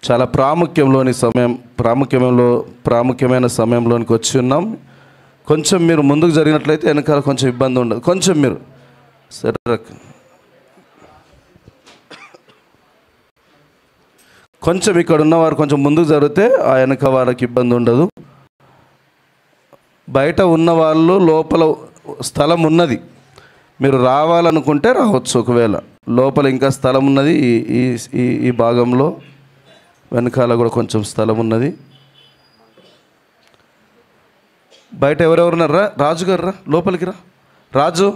చాలా ప్రాముఖ్యమైన సమయంలోనికి వచ్చి ఉన్నాం. కొంచెం మీరు ముందుకు జరిగినట్లయితే వెనకాల కొంచెం ఇబ్బంది ఉండదు. కొంచెం మీరు కొంచెం ఇక్కడ ఉన్నవారు కొంచెం ముందుకు జరిగితే ఆ వెనక వారికి ఇబ్బంది ఉండదు. బయట ఉన్న వాళ్ళు లోపల స్థలం ఉన్నది, మీరు రావాలనుకుంటే రావచ్చు. ఒకవేళ లోపల ఇంకా స్థలం ఉన్నది, ఈ ఈ ఈ భాగంలో వెనకాల కూడా కొంచెం స్థలం ఉన్నది. బయట ఎవరెవరున్నారా? రాజు గారు రా, లోపలికి రా. రాజు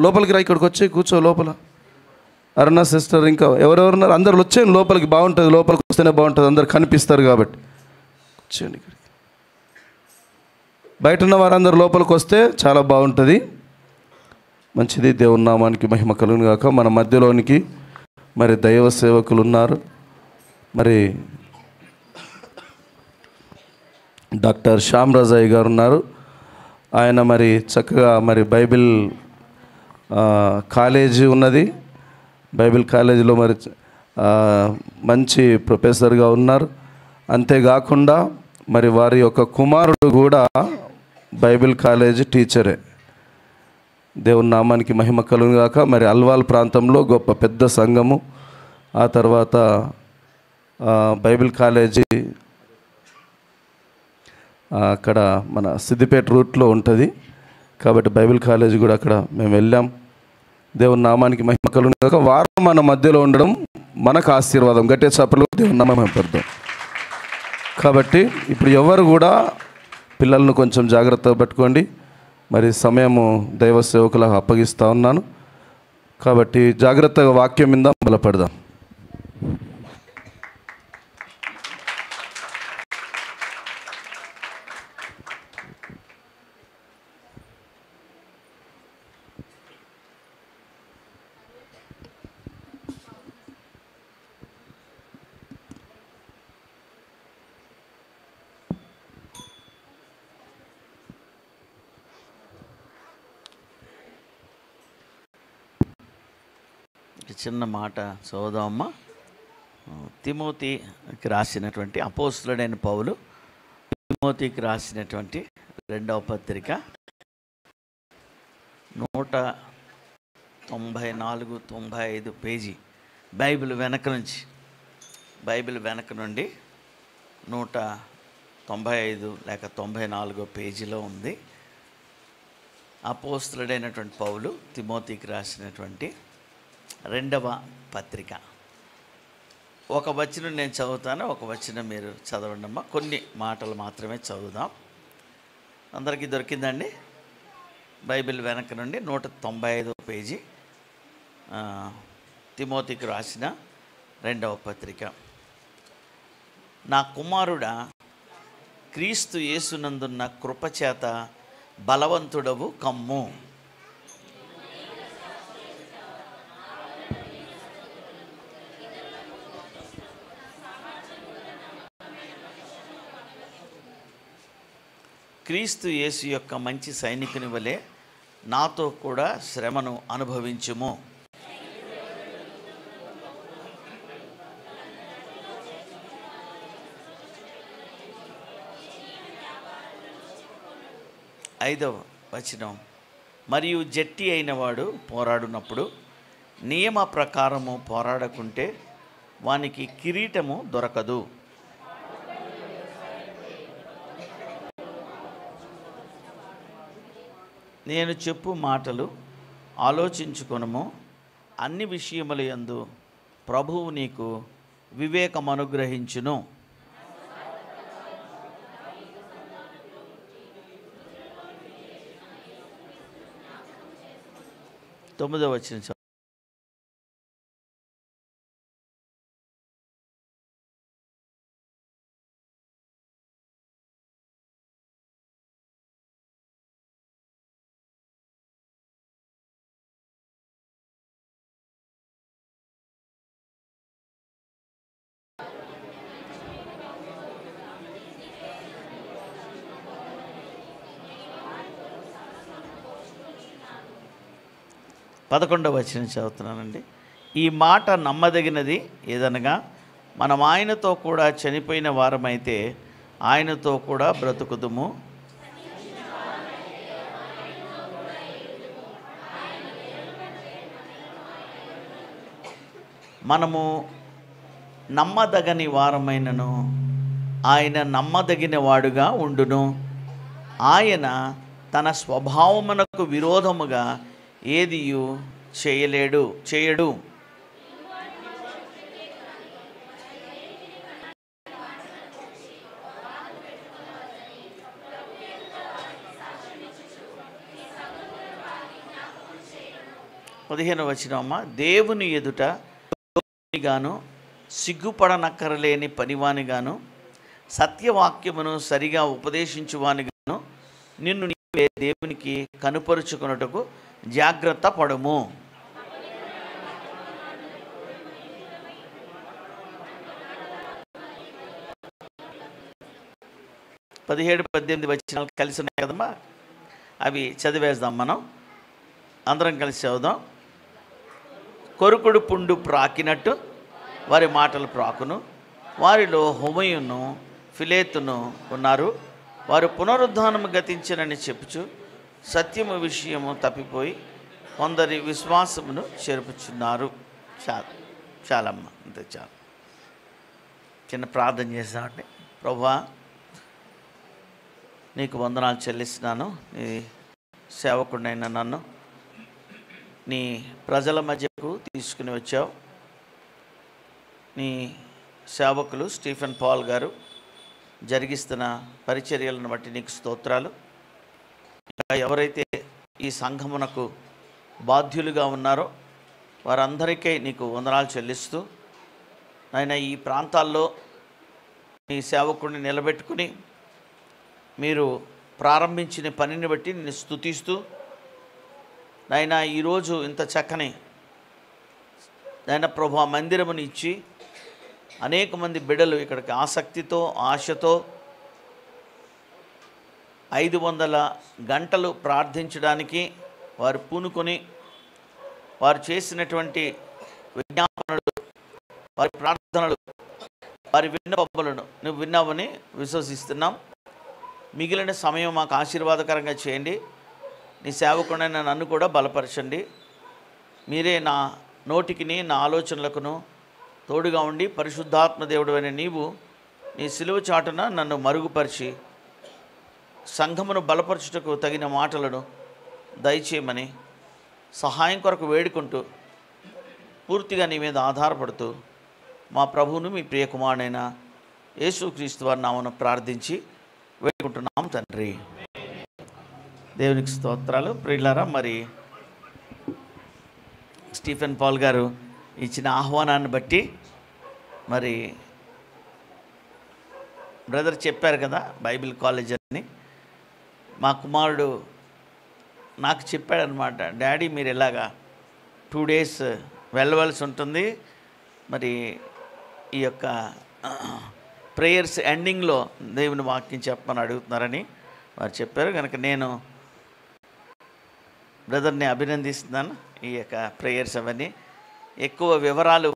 లోపలికి రా, ఇక్కడికి వచ్చి కూర్చో లోపల. అరుణ సిస్టర్, ఇంకా ఎవరెవరున్నారు అందరు వచ్చేయండి లోపలికి. బాగుంటుంది, లోపలికి వస్తేనే బాగుంటుంది, అందరు కనిపిస్తారు కాబట్టి వచ్చేయండి ఇక్కడికి. బయట ఉన్న వారందరూ లోపలికి వస్తే చాలా బాగుంటుంది, మంచిది. దేవుని నామానికి మహిమ కలుగును గాక. మన మధ్యలోనికి మరి దైవ సేవకులు ఉన్నారు. మరి డాక్టర్ శ్యామ్ రాజయ్య గారు ఉన్నారు. ఆయన మరి చక్కగా మరి బైబిల్ కాలేజీ ఉన్నది, బైబిల్ కాలేజీలో మరి మంచి ప్రొఫెసర్గా ఉన్నారు. అంతేకాకుండా మరి వారి యొక్క కుమారుడు కూడా బైబిల్ కాలేజీ టీచరే. దేవుని నామానికి మహిమ కలుగును గాక. మరి అల్వాల్ ప్రాంతంలో గొప్ప పెద్ద సంఘము, ఆ తర్వాత బైబిల్ కాలేజీ అక్కడ మన సిద్దిపేట రూట్లో ఉంటుంది కాబట్టి బైబిల్ కాలేజీ కూడా అక్కడ మేము వెళ్ళాం. దేవుని నామానికి మహిమ కలుగును గాక. వారు మన మధ్యలో ఉండడం మనకు ఆశీర్వాదం. గట్టిగా చప్పట్లు దేవుని నామం పెడతాం. కాబట్టి ఇప్పుడు ఎవరు కూడా పిల్లలను కొంచెం జాగ్రత్తగా పెట్టుకోండి. మరి సమయము దైవ సేవకులకు అప్పగిస్తూ ఉన్నాను కాబట్టి జాగ్రత్తగా వాక్యం మీద బలపడదాం. చిన్న మాట చదువుదామమ్మా. తిమోతికి రాసినటువంటి అపోస్తులుడైన పౌలు తిమోతికి రాసినటువంటి 2వ పత్రిక 194-95 పేజీ బైబిల్ వెనక నుండి 195 లేక 94 పేజీలో ఉంది. అపోస్తులుడైనటువంటి పౌలు తిమోతికి రాసినటువంటి 2వ పత్రిక. ఒక వచనం నేను చదువుతాను, ఒక వచనం మీరు చదవండి అమ్మా. కొన్ని మాటలు మాత్రమే చదువుదాం. అందరికీ దొరికిందండి? బైబిల్ వెనక నుండి 195 పేజీ తిమోతికి రాసిన 2వ పత్రిక. నా కుమారుడా, క్రీస్తు యేసునందున్న కృపచేత బలవంతుడవు కమ్ము. క్రీస్తు యేసు యొక్క మంచి సైనికుని వలె నాతో కూడా శ్రమను అనుభవించుము. ఐదవ వచనం, మరియు జట్టి అయినవాడు పోరాడునప్పుడు నియమ ప్రకారము పోరాడకుంటే వానికి కిరీటము దొరకదు. నేను చెప్పు మాటలు ఆలోచించుకొనుము. అన్ని విషయముల యందు ప్రభువు నీకు వివేకం అనుగ్రహించును. తొమ్మిదవ వచనం, పదకొండవ వచనం చదువుతున్నానండి. ఈ మాట నమ్మదగినది ఏదనగా మనం ఆయనతో కూడా చనిపోయిన వారమైతే ఆయనతో కూడా బ్రతుకుదుము. మనము నమ్మదగని వారమైనను ఆయన నమ్మదగిన వాడుగా ఉండును. ఆయన తన స్వభావమునకు విరోధముగా ఏదియు చేయడు. పదిహేను వచనమ్మ, దేవుని ఎదుట గాను సిగ్గుపడనక్కరలేని పనివానిగాను సత్యవాక్యమును సరిగా ఉపదేశించువానిగాను నిన్ను నీవే దేవునికి కనుపరుచుకున్నట్టుకు జాగ్రత్త పడుము. పదిహేడు 18 వచనాలు కలిసి ఉన్నాయి కదమ్మా, అవి చదివేద్దాం. మనం అందరం కలిసి చదువుదాం. కొరుకుడు పుండు ప్రాకినట్టు వారి మాటలు ప్రాకును, వారిలో హుమయును ఫిలేతును ఉన్నారు. వారు పునరుద్ధానము గతించినని చెప్పుచు సత్యము విషయము తప్పిపోయి కొందరి విశ్వాసమును చెరుపుచున్నారు. చాలమ్మ, అంతే చాలు. చిన్న ప్రార్థన చేస్తామండి. ప్రభువా, నీకు వందనాలు చెల్లిస్తున్నాను. నీ సేవకుడినైనా నన్ను నీ ప్రజల మధ్యకు తీసుకుని వచ్చావు. నీ సేవకులు స్టీఫెన్ పాల్ గారు జరిగిస్తున్న పరిచర్యలను బట్టి నీకు స్తోత్రాలు. ఎవరైతే ఈ సంఘమునకు బాధ్యులుగా ఉన్నారో వారందరికీ నీకు వందనాలు చెల్లిస్తూ, నాయన ఈ ప్రాంతాల్లో నీ సేవకుడిని నిలబెట్టుకుని మీరు ప్రారంభించిన పనిని బట్టి నేను స్తుతిస్తూ, నాయన ఈరోజు ఇంత చక్కని నాయన ప్రభు మందిరముని ఇచ్చి అనేక మంది బిడ్డలు ఇక్కడికి ఆసక్తితో ఆశతో 500 గంటలు ప్రార్థించడానికి వారు పూనుకొని వారు చేసినటువంటి విజ్ఞాపనలు, వారి ప్రార్థనలు, వారి విన్నపములను నువ్వు విన్నావని విశ్వసిస్తున్నాం. మిగిలిన సమయం మాకు ఆశీర్వాదకరంగా చేయండి. నీ సేవకుడైన నన్ను కూడా బలపరచండి. మీరే నా నోటికిని నా ఆలోచనలకును తోడుగా ఉండి పరిశుద్ధాత్మ దేవుడు అయిన నీవు నీ సిలువ చాటున నన్ను మరుగుపరిచి సంఘమును బలపరచుటకు తగిన మాటలను దయచేయమని సహాయం కొరకు వేడుకుంటూ పూర్తిగా నీ మీద ఆధారపడుతూ మా ప్రభువును మీ ప్రియకుమారుడైన యేసుక్రీస్తు వారి నామమున ప్రార్థించి వేడుకుంటున్నాం తండ్రి. దేవునికి స్తోత్రాలు. ప్రియులారా, మరి స్టీఫెన్ పాల్ గారు ఇచ్చిన ఆహ్వానాన్ని బట్టి మరి బ్రదర్ చెప్పారు కదా బైబిల్ కాలేజ్ అని. మా కుమారుడు నాకు చెప్పాడనమాట, డాడీ మీరు ఇలాగా 2 days వెళ్ళవలసి ఉంటుంది, మరి ఈ యొక్క ప్రేయర్స్ ఎండింగ్లో దేవుని వాక్యం చెప్పమని అడుగుతున్నారని వారు చెప్పారు. కనుక నేను బ్రదర్ని అభినందిస్తున్నాను. ఈ యొక్క ప్రేయర్స్ అవన్నీ ఎక్కువ వివరాలు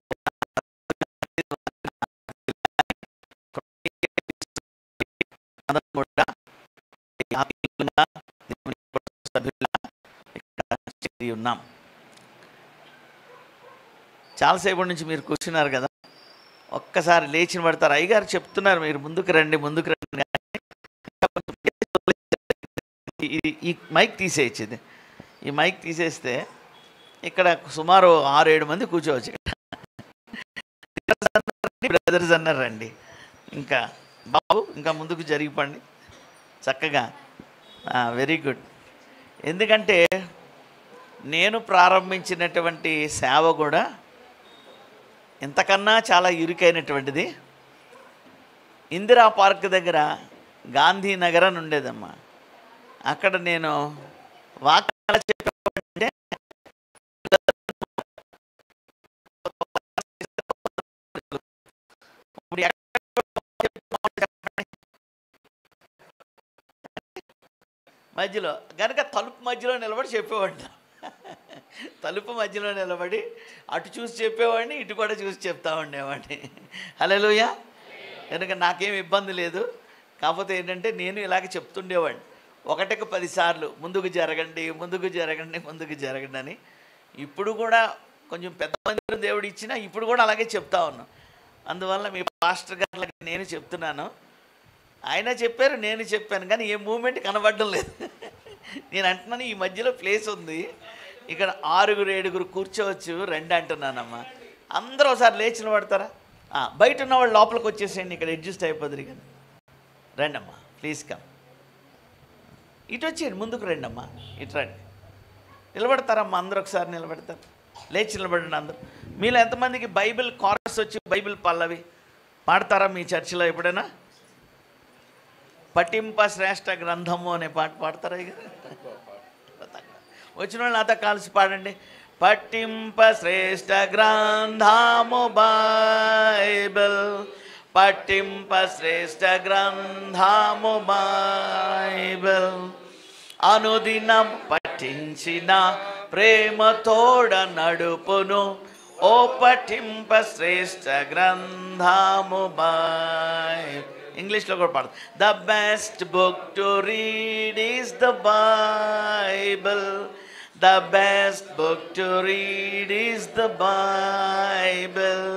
ఉన్నాం. చాలాసేపటి నుంచి మీరు కూర్చున్నారు కదా, ఒక్కసారి లేచిన పడతారు. అయ్యగారు చెప్తున్నారు మీరు ముందుకు రండి ముందుకు రండి. ఈ మైక్ తీసేయచ్చింది. ఈ మైక్ తీసేస్తే ఇక్కడ సుమారు 6-7 మంది కూర్చోవచ్చు. బ్రదర్స్ అన్నారు రండి, ఇంకా బాబు ఇంకా ముందుకు జరిగిపోండి చక్కగా. Very good. ఎందుకంటే నేను ప్రారంభించినటువంటి సేవ కూడా ఇంతకన్నా చాలా ఇరుకైనటువంటిది. ఇందిరా పార్క్ దగ్గర గాంధీనగర్ అని ఉండేదమ్మా. అక్కడ నేను వాక్యాలు చెప్పే మధ్యలో కనుక తలుపు మధ్యలో నిలబడి చెప్పేవాడు. తలుపు మధ్యలో నిలబడి అటు చూసి చెప్పేవాడిని, ఇటు కూడా చూసి చెప్తా ఉండేవాడిని. హల్లెలూయా. కనుక నాకేం ఇబ్బంది లేదు. కాకపోతే ఏంటంటే నేను ఇలాగ చెప్తుండేవాడిని, ఒకటికి 10 సార్లు ముందుకు జరగండి, ముందుకు జరగండి, ముందుకు జరగండి అని. ఇప్పుడు కూడా కొంచెం పెద్ద మందిరం దేవుడు ఇచ్చినా ఇప్పుడు కూడా అలాగే చెప్తా ఉన్నాను. అందువల్ల మీ పాస్టర్ గారికి నేను చెప్తున్నాను, ఆయన చెప్పారు, నేను చెప్పాను, కానీ ఏ మూమెంట్ కనబడడం లేదు. నేను అంటున్నాను, ఈ మధ్యలో ప్లేస్ ఉంది, ఇక్కడ 6-7 కూర్చోవచ్చు, రండి అంటున్నానమ్మా. అందరూ ఒకసారి లేచి నిలబడతారా? బయట ఉన్నవాళ్ళు లోపలికి వచ్చేసేయండి, ఇక్కడ అడ్జస్ట్ అయిపోతుంది కానీ. రండి అమ్మా, ప్లీజ్ కమ్. ఇటు వచ్చేయండి, ముందుకు రండి అమ్మా, ఇటు రండి. నిలబడతారమ్మా, అందరూ ఒకసారి నిలబడతారు. లేచి నిలబడండి అందరూ. మీలో ఎంతమందికి బైబిల్ కోరస్ వచ్చి బైబిల్ పల్లవి పాడతారా మీ చర్చిలో ఎప్పుడైనా? పఠింప శ్రేష్ఠ గ్రంథము అనే పాట పాడతారా? ఇక వచ్చిన వాళ్ళు నాతో కలిసి పాడండి. పఠింప శ్రేష్ఠ గ్రంథము బైబిల్, పఠింప శ్రేష్ఠ గ్రంథము బైబిల్, అనుదినం పఠించిన ప్రేమ తోడ నడుపును, ఓ పఠింప శ్రేష్ఠ గ్రంథము బైబిల్. ఇంగ్లీష్లో కూడా పాడు. The best book to read is the Bible, the best book to read is the Bible.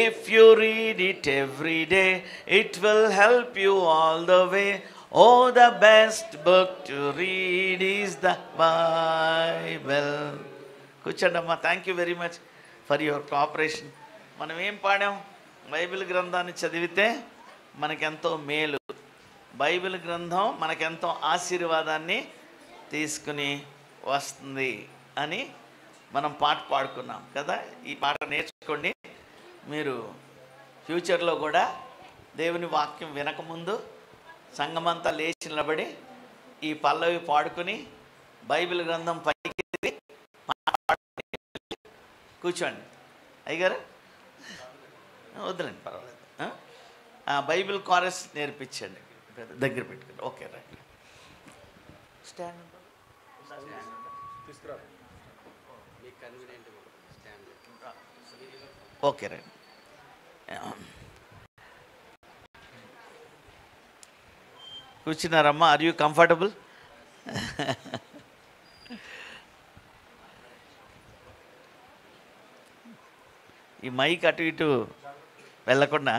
If you read it every day it will help you all the way, oh the best book to read is the Bible. కూర్చోండి అమ్మా. Thank you very much for your cooperation. మనం ఏం పాడాం? Bible గ్రంథాన్ని చదివితే మనకెంతో మేలు, Bible గ్రంథం మనకెంతో ఆశీర్వాదాన్ని తీసుకుని వస్తుంది అని మనం పాట పాడుకున్నాం కదా. ఈ పాట నేర్చుకోండి. మీరు ఫ్యూచర్లో కూడా దేవుని వాక్యం వినకముందు సంఘమంతా లేచి నిలబడి ఈ పల్లవి పాడుకుని బైబిల్ గ్రంథం పైకి కూర్చోండి. అయ్యగారు వద్దులేండి, పర్వాలేదు. బైబిల్ కోరస్ నేర్పించండి, దగ్గర పెట్టుకోండి. Okay right. Stand okay right. కూర్చున్నారమ్మా? Are you comfortable? ఈ మైక్ అటు ఇటు వెళ్ళకుండా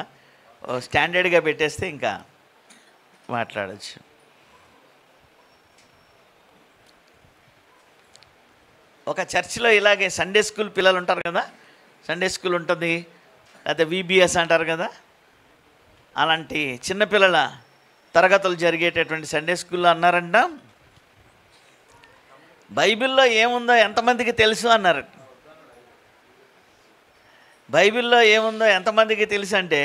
స్టాండర్డ్గా పెట్టేస్తే ఇంకా మాట్లాడచ్చు. ఒక చర్చిలో ఇలాగే సండే స్కూల్ పిల్లలు ఉంటారు కదా, సండే స్కూల్ ఉంటుంది, లేకపోతే VBS అంటారు కదా, అలాంటి చిన్నపిల్లల తరగతులు జరిగేటటువంటి సండే స్కూల్లో అన్నారంట, బైబిల్లో ఏముందో ఎంతమందికి తెలుసు అన్నారు. బైబిల్లో ఏముందో ఎంతమందికి తెలుసు అంటే,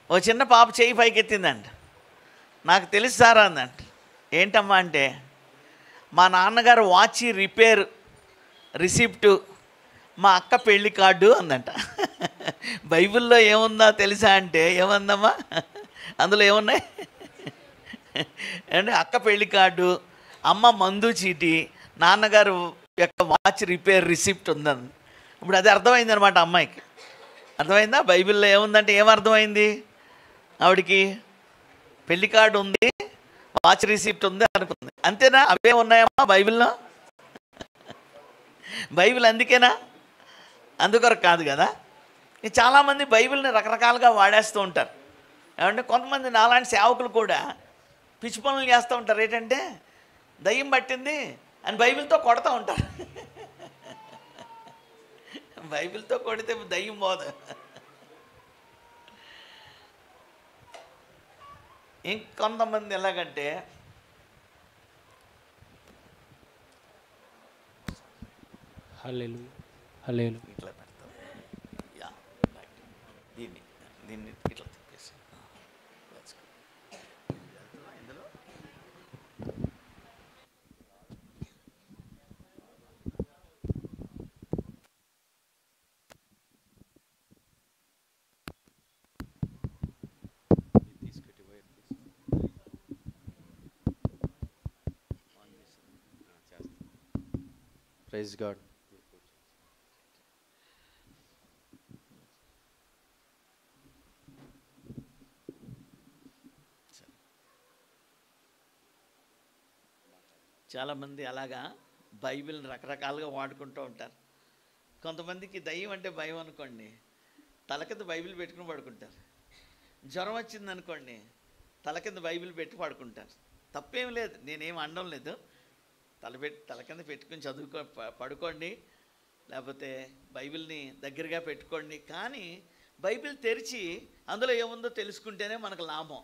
ఓ చిన్న పాప చేయి పైకెత్తిందంట. నాకు తెలుసు సారా అందంట. ఏంటమ్మా అంటే, మా నాన్నగారు వాచి రిపేర్ రిసిప్టు, మా అక్క పెళ్లి కార్డు అందంట. బైబిల్లో ఏముందా తెలుసా అంటే ఏముందమ్మా? అందులో ఏమున్నాయి అంటే అక్క పెళ్లి కార్డు, అమ్మ మందు చీటి, నాన్నగారు యొక్క వాచ్ రిపేర్ రిసిప్ట్ ఉందని. ఇప్పుడు అది అర్థమైందనమాట అమ్మాయికి. అర్థమైందా? బైబిల్లో ఏముందంటే ఏమర్థమైంది ఆవిడికి? పెళ్లి కార్డు ఉంది, వాచ్ రిసిప్ట్ ఉంది అనుకుంది. అంతేనా? అవే ఉన్నాయమ్మా బైబిల్లో? బైబిల్ అందుకేనా? అందుకొరకు కాదు కదా. చాలామంది బైబిల్ని రకరకాలుగా వాడేస్తూ ఉంటారు. ఏమంటే కొంతమంది నాలాంటి సేవకులు కూడా పిచ్చి పనులు చేస్తూ ఉంటారు. ఏంటంటే దయ్యం పట్టింది అని బైబిల్తో కొడుతూ ఉంటారు. బైబిల్తో కొడితే దయ్యం పోదు. ఇంకొంతమంది ఎలాగంటే ఇట్లా పెడతారు. దీన్ని దీన్ని ఇట్లా తిప్పేసి ఇందులో ప్రైజ్ గాడ్. చాలామంది అలాగా బైబిల్ని రకరకాలుగా వాడుకుంటూ ఉంటారు. కొంతమందికి దయ్యం అంటే భయం అనుకోండి, తల కింద బైబిల్ పెట్టుకుని పడుకుంటారు. జ్వరం వచ్చిందనుకోండి, తల కింద బైబిల్ పెట్టి పడుకుంటారు. తప్పేం లేదు, నేనేం అనడం లేదు. తల కింద పెట్టుకుని పడుకోండి, లేకపోతే బైబిల్ని దగ్గరగా పెట్టుకోండి. కానీ బైబిల్ తెరిచి అందులో ఏముందో తెలుసుకుంటేనే మనకు లాభం.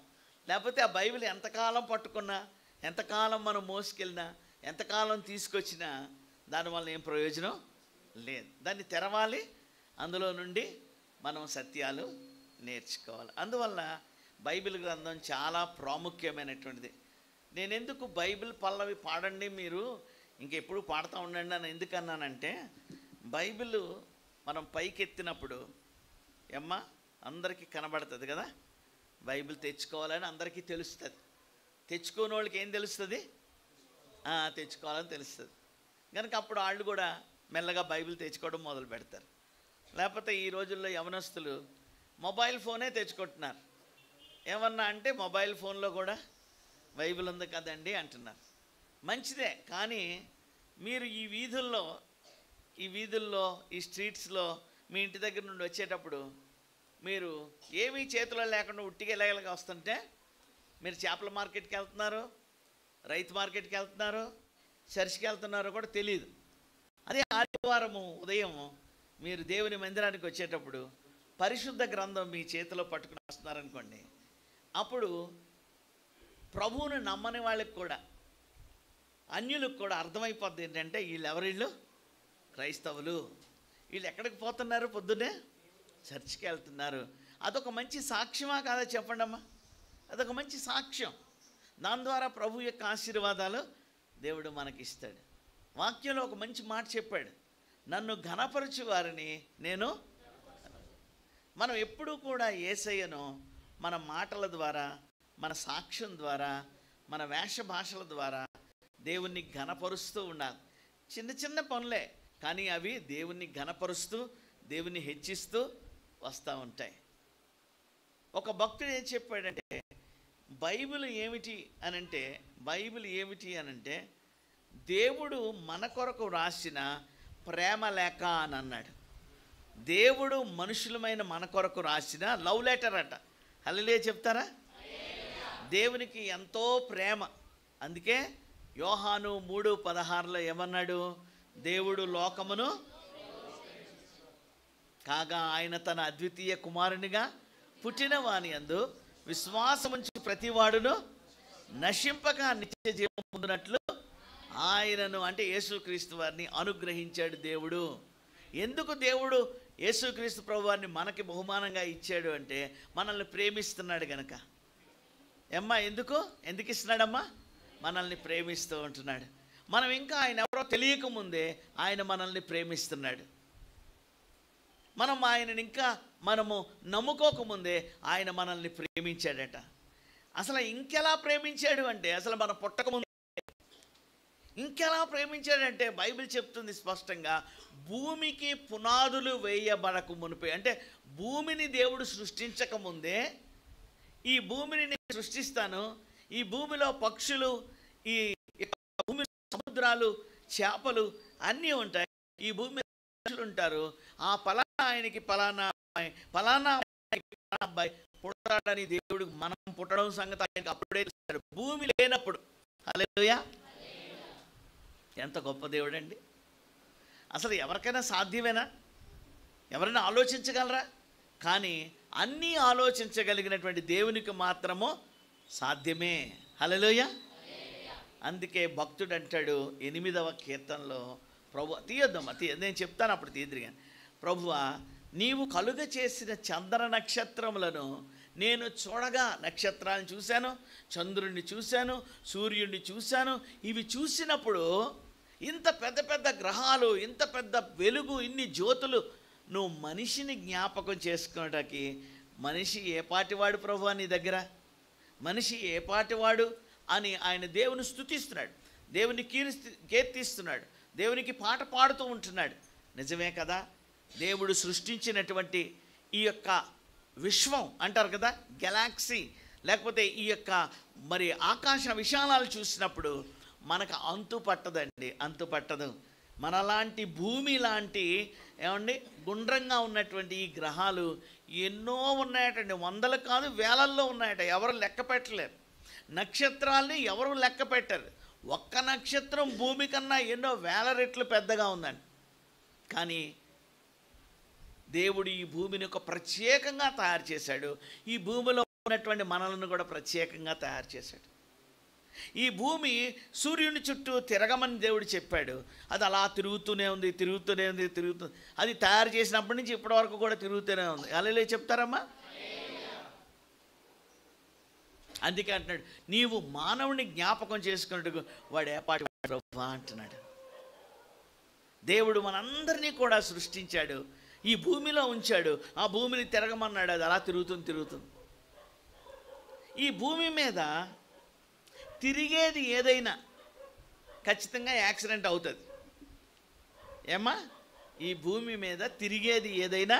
లేకపోతే ఆ బైబిల్ ఎంతకాలం పట్టుకున్నా, ఎంతకాలం మనం మోసుకెళ్ళినా, ఎంతకాలం తీసుకొచ్చినా దానివల్ల ఏం ప్రయోజనం లేదు. దాన్ని తెరవాలి, అందులో నుండి మనం సత్యాలు నేర్చుకోవాలి. అందువల్ల బైబిల్ గ్రంథం చాలా ప్రాముఖ్యమైనటువంటిది. నేను ఎందుకు బైబిల్ పల్లవి పాడండి మీరు ఇంకెప్పుడు పాడుతూ ఉండండి అని ఎందుకన్నానంటే, బైబిల్ మనం పైకెత్తినప్పుడు అందరికీ కనబడుతుంది కదా. బైబిల్ తెచ్చుకోవాలని అందరికీ తెలుస్తుంది. తెచ్చుకోని వాళ్ళకి ఏం తెలుస్తుంది? తెచ్చుకోవాలని తెలుస్తుంది. కనుక అప్పుడు వాళ్ళు కూడా మెల్లగా బైబిల్ తెచ్చుకోవడం మొదలు పెడతారు. లేకపోతే ఈ రోజుల్లో యవనస్తులు మొబైల్ ఫోనే తెచ్చుకుంటున్నారు. ఏమన్నా అంటే మొబైల్ ఫోన్లో కూడా బైబిల్ ఉంది కదండి అంటున్నారు. మంచిదే, కానీ మీరు ఈ వీధుల్లో ఈ స్ట్రీట్స్లో మీ ఇంటి దగ్గర నుండి వచ్చేటప్పుడు మీరు ఏమీ చేతిలో లేకుండా ఉట్టిగా ఎలాగలగా వస్తుంటే, మీరు చేపల మార్కెట్కి వెళ్తున్నారు, రైతు మార్కెట్కి వెళ్తున్నారు, చర్చికి వెళ్తున్నారో కూడా తెలియదు. అదే ఆదివారము ఉదయం మీరు దేవుని మందిరానికి వచ్చేటప్పుడు పరిశుద్ధ గ్రంథం మీ చేతిలో పట్టుకుని వస్తున్నారనుకోండి, అప్పుడు ప్రభువుని నమ్మని వాళ్ళకి కూడా, అన్యులకు కూడా అర్థమైపోద్ది ఏంటంటే వీళ్ళు క్రైస్తవులు, వీళ్ళు ఎక్కడికి పోతున్నారు? పొద్దున్నే చర్చికి వెళ్తున్నారు. అదొక మంచి సాక్ష్యమా కాదా చెప్పండి అమ్మా? అదొక మంచి సాక్ష్యం. దాని ద్వారా ప్రభు యొక్క ఆశీర్వాదాలు దేవుడు మనకిస్తాడు. వాక్యంలో ఒక మంచి మాట చెప్పాడు, నన్ను ఘనపరచు వారిని నేను. మనం ఎప్పుడూ కూడా యేసయ్యను మన మాటల ద్వారా, మన సాక్ష్యం ద్వారా, మన వేష భాషల ద్వారా దేవుణ్ణి ఘనపరుస్తూ ఉండాలి. చిన్న చిన్న పనులే, కానీ అవి దేవుణ్ణి ఘనపరుస్తూ, దేవుణ్ణి హెచ్చిస్తూ వస్తూ ఉంటాయి. ఒక భక్తుడు ఏం చెప్పాడంటే, బైబిల్ ఏమిటి అనంటే దేవుడు మన కొరకు రాసిన ప్రేమ లేఖ అని అన్నాడు. దేవుడు మనుషులమైన మన కొరకు రాసిన లవ్ లెటర్ అట. హల్లెలూయా చెప్తారా? దేవునికి ఎంతో ప్రేమ. అందుకే యోహాను 3:16 ఏమన్నాడు? దేవుడు లోకమును కాగా ఆయన తన అద్వితీయ కుమారునిగా పుట్టిన వాని యందు విశ్వాసముంచి ప్రతివాడును నశింపక నిత్య జీవం పొందినట్లు ఆయనను, అంటే యేసుక్రీస్తు వారిని అనుగ్రహించాడు దేవుడు. ఎందుకు దేవుడు యేసుక్రీస్తు ప్రభువారిని మనకి బహుమానంగా ఇచ్చాడు అంటే, మనల్ని ప్రేమిస్తున్నాడు గనక. ఎందుకు ఇస్తున్నాడమ్మా? మనల్ని ప్రేమిస్తూ ఉంటున్నాడు. మనం ఇంకా ఆయన ఎవరో తెలియకముందే ఆయన మనల్ని ప్రేమిస్తున్నాడు. ఆయనని ఇంకా మనము నమ్ముకోకముందే ఆయన మనల్ని ప్రేమించాడట. అసలు ఇంకెలా ప్రేమించాడు అంటే, అసలు మనం పుట్టకముందే ఇంకెలా ప్రేమించాడంటే బైబిల్ చెప్తుంది స్పష్టంగా, భూమికి పునాదులు వేయబడక మునిపే, అంటే భూమిని దేవుడు సృష్టించకముందే, ఈ భూమిని నేను సృష్టిస్తాను, ఈ భూమిలో పక్షులు, ఈ భూమి సముద్రాలు, చేపలు అన్నీ ఉంటాయి, ఈ భూమి మనుషులు ఉంటారు, ఆ ఫలానా ఆయనకి ఫలానా అబ్బాయి పుట్టాడని దేవుడు మనం పుట్టడం సంగతి ఆయనకి అప్పుడే తెలుస్తాడు, భూమి లేనప్పుడు. హల్లెలూయా! ఎంత గొప్ప దేవుడు అండి! అసలు ఎవరికైనా సాధ్యమేనా? ఎవరైనా ఆలోచించగలరా? కానీ అన్నీ ఆలోచించగలిగినటువంటి దేవునికి మాత్రము సాధ్యమే. హల్లెలూయా! అందుకే భక్తుడు అంటాడు 8వ కీర్తనలో, ప్రభు తీయొద్దమ్మా, నేను చెప్తాను అప్పుడు తీద్దిగా. ప్రభువా, నీవు కలుగ చేసిన చంద్ర నక్షత్రములను నేను చూడగా, నక్షత్రాలను చూశాను, చంద్రుడిని చూశాను, సూర్యుడిని చూశాను. ఇవి చూసినప్పుడు ఇంత పెద్ద పెద్ద గ్రహాలు, ఇంత పెద్ద వెలుగు, ఇన్ని జ్యోతులు, నువ్వు మనిషిని జ్ఞాపకం చేసుకోవడానికి, మనిషి ఏ పాటివాడు ప్రభువా నీ దగ్గర? మనిషి ఏ పాటివాడు అని ఆయన దేవుని స్తుతిస్తున్నాడు, దేవుని కీర్తిస్తున్నాడు, దేవునికి పాట పాడుతూ ఉంటున్నాడు. నిజమే కదా, దేవుడు సృష్టించినటువంటి ఈ యొక్క విశ్వం అంటారు కదా, గెలాక్సీ, లేకపోతే ఈ యొక్క మరి ఆకాశ విశాలాలు చూసినప్పుడు మనకు అంతు పట్టదండి, అంతు పట్టదు. మనలాంటి భూమి లాంటి ఏమండి గుండ్రంగా ఉన్నటువంటి ఈ గ్రహాలు ఎన్నో ఉన్నాయటండి, వందలు కాదు వేలల్లో ఉన్నాయట, ఎవరు లెక్క పెట్టలేరు. నక్షత్రాల్ని ఎవరు లెక్క పెట్టరు. ఒక్క నక్షత్రం భూమి కన్నా ఎన్నో వేల రెట్లు పెద్దగా ఉందండి. కానీ దేవుడు ఈ భూమిని ఒక ప్రత్యేకంగా తయారు చేశాడు. ఈ భూమిలో ఉన్నటువంటి మనలను కూడా ప్రత్యేకంగా తయారు చేశాడు. ఈ భూమి సూర్యుని చుట్టూ తిరగమని దేవుడు చెప్పాడు. అది అలా తిరుగుతూనే ఉంది, తిరుగుతూనే ఉంది, తిరుగుతుంది. అది తయారు చేసినప్పటి నుంచి ఇప్పటి వరకు కూడా తిరుగుతూనే ఉంది. అలా చెప్తారమ్మా. అందుకే అంటున్నాడు, నీవు మానవుని జ్ఞాపకం చేసుకున్నట్టు వాడు ఏపాటి ప్రభు అంటున్నాడు. దేవుడు మనందరినీ కూడా సృష్టించాడు, ఈ భూమిలో ఉంచాడు, ఆ భూమిని తిరగమన్నాడు. అది అలా తిరుగుతుంది. ఈ భూమి మీద తిరిగేది ఏదైనా ఖచ్చితంగా యాక్సిడెంట్ అవుతుంది. ఏమ్మా, ఈ భూమి మీద తిరిగేది ఏదైనా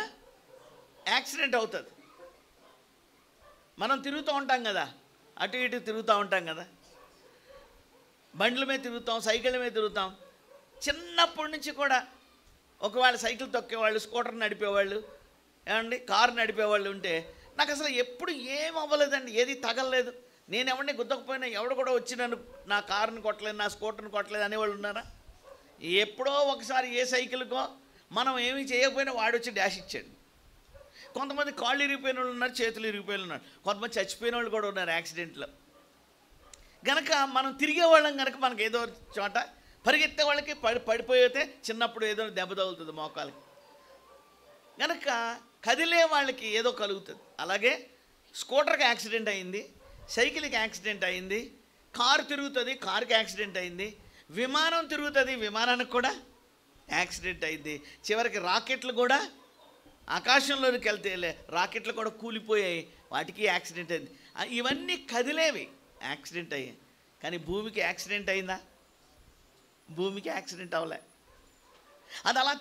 యాక్సిడెంట్ అవుతుంది. మనం తిరుగుతూ ఉంటాం కదా, అటు ఇటు తిరుగుతూ ఉంటాం కదా, బండ్ల మీద తిరుగుతాం, సైకిళ్ళ మీద తిరుగుతాం. చిన్నప్పటి నుంచి కూడా ఒకవేళ సైకిల్ తొక్కేవాళ్ళు, స్కూటర్ నడిపేవాళ్ళు, ఏమండి కారు నడిపేవాళ్ళు ఉంటే నాకు అసలు ఎప్పుడు ఏం అవ్వలేదండి, ఏది తగలలేదు. నేను ఎవరిని గుద్దకపోయినా ఎవడు కూడా వచ్చి నన్ను నా కారుని కొట్టలేదు, నా స్కూటర్ని కొట్టలేదు అనేవాళ్ళు ఉన్నారా? ఎప్పుడో ఒకసారి ఏ సైకిల్కో మనం ఏమీ చేయకపోయినా వాడు వచ్చి డాష్ ఇచ్చాడు. కొంతమంది కాళ్ళు ఇరిగిపోయిన వాళ్ళు ఉన్నారు, చేతులు ఇరిగిపోయిన ఉన్నారు, కొంతమంది చచ్చిపోయిన వాళ్ళు కూడా ఉన్నారు యాక్సిడెంట్లో. గనక మనం తిరిగేవాళ్ళం కనుక మనకు ఏదో చోట పరిగెత్తే వాళ్ళకి పడిపోయితే చిన్నప్పుడు ఏదో దెబ్బ తగులుతుంది మోకాలకి, గనక కదిలే వాళ్ళకి ఏదో కలుగుతుంది. అలాగే స్కూటర్కి యాక్సిడెంట్ అయింది, సైకిల్కి యాక్సిడెంట్ అయింది, కారు తిరుగుతుంది, కారుకి యాక్సిడెంట్ అయింది, విమానం తిరుగుతుంది, విమానానికి కూడా యాక్సిడెంట్ అయింది. చివరికి రాకెట్లు కూడా ఆకాశంలోకి వెళ్తే రాకెట్లు కూడా కూలిపోయాయి, వాటికి యాక్సిడెంట్ అయింది. ఇవన్నీ కదిలేవి, యాక్సిడెంట్ అయ్యాయి. కానీ భూమికి యాక్సిడెంట్ అయిందా? భూమికి యాక్సిడెంట్ అవ్వలే. అది అలా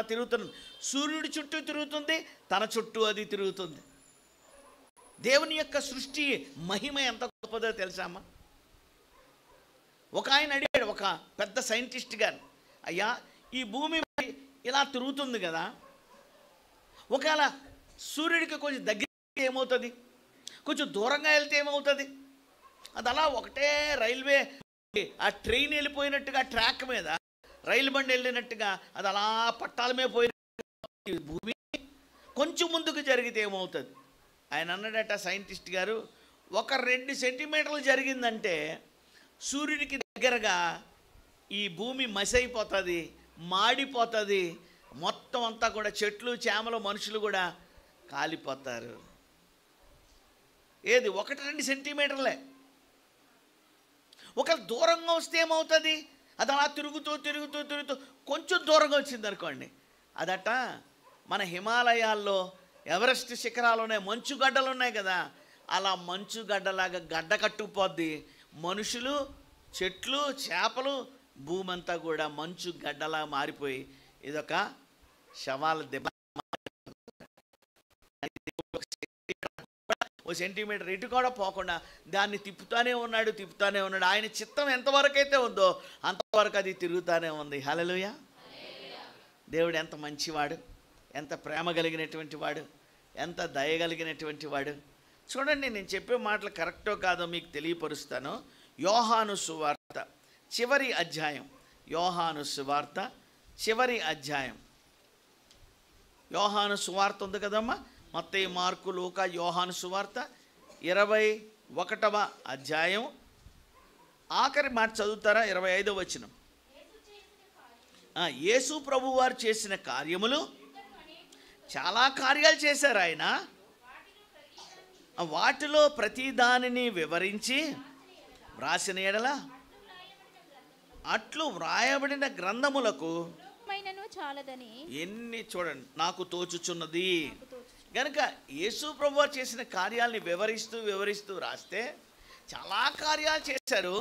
తిరుగుతుంది. సూర్యుడి చుట్టూ తిరుగుతుంది, తన చుట్టూ అది తిరుగుతుంది. దేవుని యొక్క సృష్టి మహిమ ఎంత గొప్పదో తెలుసా అమ్మా? ఒక ఆయన అడిగాడు, ఒక పెద్ద సైంటిస్ట్ గారు, అయ్యా ఈ భూమి ఇలా తిరుగుతుంది కదా, ఒకవేళ సూర్యుడికి కొంచెం దగ్గర ఏమవుతుంది, కొంచెం దూరంగా వెళ్తే ఏమవుతుంది? అది అలా ఒకటే రైల్వే, ఆ ట్రైన్ వెళ్ళిపోయినట్టుగా ట్రాక్ మీద రైలు బండి వెళ్ళినట్టుగా అది అలా పట్టాల మీద పోయిన భూమి కొంచెం ముందుకు జరిగితే ఏమవుతుంది? ఆయన అన్నాడట సైంటిస్ట్ గారు, ఒక 2 సెంటీమీటర్లు జరిగిందంటే సూర్యుడికి దగ్గరగా ఈ భూమి మసైపోతుంది, మాడిపోతుంది, మొత్తం అంతా కూడా చెట్లు చేమలు మనుషులు కూడా కాలిపోతారు. ఏది 1-2 సెంటీమీటర్లే. ఒక దూరంగా వస్తే ఏమవుతుంది? అది అలా తిరుగుతూ కొంచెం దూరంగా వచ్చింది అనుకోండి, అదట మన హిమాలయాల్లో ఎవరెస్ట్ శిఖరాలు ఉన్నాయి, మంచు గడ్డలు ఉన్నాయి కదా, అలా మంచు గడ్డలాగా గడ్డ కట్టుకుపోద్ది. మనుషులు, చెట్లు, చేపలు, భూమి అంతా కూడా మంచు గడ్డలా మారిపోయి ఇదొక శవాల దెబ్బ. ఓ సెంటీమీటర్ ఇటు కూడా పోకుండా దాన్ని తిప్పుతానే ఉన్నాడు. ఆయన చిత్తం ఎంతవరకు అయితే ఉందో అంతవరకు అది తిరుగుతానే ఉంది. హల్లెలూయా. దేవుడు ఎంత మంచివాడు, ఎంత ప్రేమ కలిగినటువంటి వాడు, ఎంత దయగలిగినటువంటి వాడు. చూడండి, నేను చెప్పే మాటలు కరెక్టో కాదో మీకు తెలియపరుస్తాను. యోహాను సువార్త చివరి అధ్యాయం, యోహాను సువార్త చివరి అధ్యాయం. యోహాను సువార్త ఉంది కదమ్మా, మత్తయి, మార్కు, లూకా, యోహాను సువార్త 21వ అధ్యాయం ఆఖరి మాట చదువుతారా? 25వ వచనం. యేసు ప్రభు వారు చేసిన కార్యములు, చాలా కార్యాలు చేశారు ఆయన. వాటిలో ప్రతి దానిని వివరించి వ్రాసిన ఎడల అట్లు వ్రాయబడిన గ్రంథములకు ఎన్ని చూడండి నాకు తోచుచున్నది. కనుక యేసు ప్రభు వారు చేసిన కార్యాలని వివరిస్తూ రాస్తే చాలా కార్యాలు చేశారు.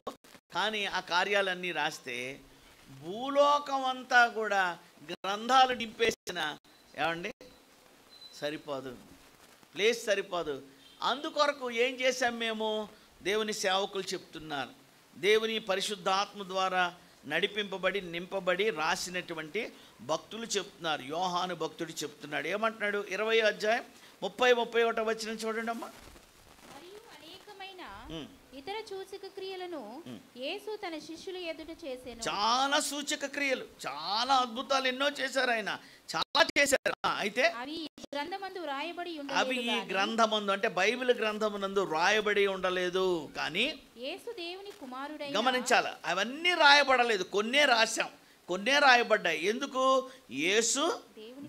కానీ ఆ కార్యాలన్నీ రాస్తే భూలోకం అంతా కూడా గ్రంథాలు నింపేసిన ఏమండి సరిపోదు, ప్లేస్ సరిపోదు. అందుకొరకు ఏం చేశాం మేము? దేవుని సేవకులు చెప్తున్నారు, దేవుని పరిశుద్ధాత్మ ద్వారా నడిపింపబడి నింపబడి రాసినటువంటి భక్తులు చెప్తున్నారు. యోహాను భక్తుడు చెప్తున్నాడు, ఏమంటున్నాడు? 20వ అధ్యాయం 30-31 వచనం చూడండి అమ్మా. మరియు అనేకమైన ఇతర సూచక క్రియలను యేసు తన శిష్యుల ఎదుట చేసెను. చాలా సూచక క్రియలు, చాలా అద్భుతాలు ఎన్నో చేశారు ఆయన, చాలా చేశారు. అయితే అవి ఈ గ్రంథమందు రాయబడి అవి ఈ గ్రంథమందు అంటే బైబిల్ గ్రంథమునందు రాయబడి ఉండలేదు. కానీ యేసు దేవుని కుమారుడైన, గమనించాలి, అవన్నీ రాయబడలేదు, కొన్నే రాశాం, కొన్నే రాయబడ్డాయి. ఎందుకు? యేసు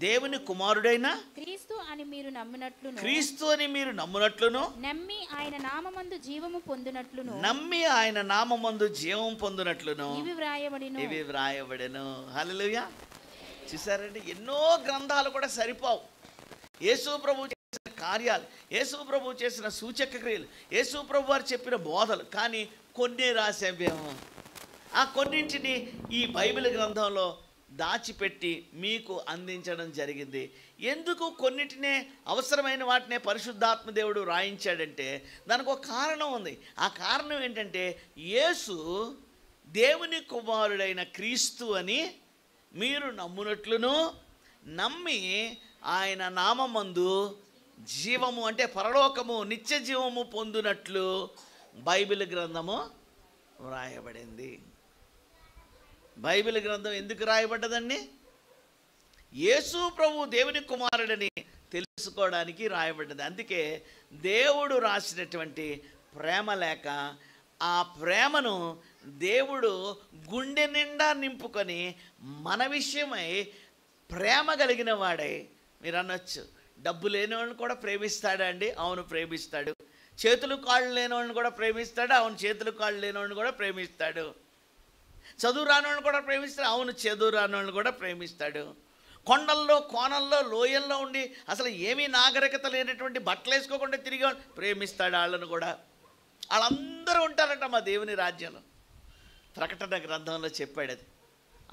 దేవుని కుమారుడైన క్రీస్తు అని మీరు నమ్మినట్లును, క్రీస్తు అని మీరు నమ్మునట్లును, నమ్మి ఆయన నామమందు జీవము పొందునట్లును, నమ్మి ఆయన నామమందు జీవం పొందునట్లును ఇవి వ్రాయబడిను. ఇవి వ్రాయబడెను. హల్లెలూయా. చూసారండి, ఎన్నో గ్రంథాలు కూడా సరిపోవు. యేసు ప్రభు చేసిన కార్యాలు, యేసు ప్రభు చేసిన సూచక క్రియలు, యేసు ప్రభు వారు చెప్పిన బోధలు, కానీ కొన్ని రాసామేమో. ఆ కొన్నింటిని ఈ బైబిల్ గ్రంథంలో దాచిపెట్టి మీకు అందించడం జరిగింది. ఎందుకు కొన్నిటినే, అవసరమైన వాటినే పరిశుద్ధాత్మ దేవుడు రాయించాడంటే దానికి ఒక కారణం ఉంది. ఆ కారణం ఏంటంటే యేసు దేవుని కుమారుడైన క్రీస్తు అని మీరు నమ్మునట్లును, నమ్మి ఆయన నామమందు జీవము అంటే పరలోకము నిత్య జీవము పొందునట్లు బైబిల్ గ్రంథము వ్రాయబడింది. బైబిల్ గ్రంథం ఎందుకు రాయబడ్డదండి? యేసు ప్రభు దేవుని కుమారుడని తెలుసుకోవడానికి రాయబడ్డది. అందుకే దేవుడు రాసినటువంటి ప్రేమ లేఖ, ఆ ప్రేమను దేవుడు గుండె నిండా నింపుకొని మన విషయమై ప్రేమ కలిగిన వాడై, మీరు అనొచ్చు డబ్బు లేని వాళ్ళని కూడా ప్రేమిస్తాడా అండి? అవును ప్రేమిస్తాడు. చేతులు కాళ్ళు లేని వాళ్ళని కూడా ప్రేమిస్తాడు. అవును చేతులు కాళ్ళు లేని వాళ్ళని కూడా ప్రేమిస్తాడు. చదువు రాని వాళ్ళని కూడా ప్రేమిస్తాడు. అవును చదువు రాని వాళ్ళని కూడా ప్రేమిస్తాడు. కొండల్లో కోనల్లో లోయల్లో ఉండి అసలు ఏమీ నాగరికత లేనటువంటి బట్టలు వేసుకోకుండా తిరిగి ప్రేమిస్తాడు వాళ్ళను కూడా. వాళ్ళందరూ ఉంటారట మా దేవుని రాజ్యంలో. ప్రకటన గ్రంథంలో చెప్పాడు అది.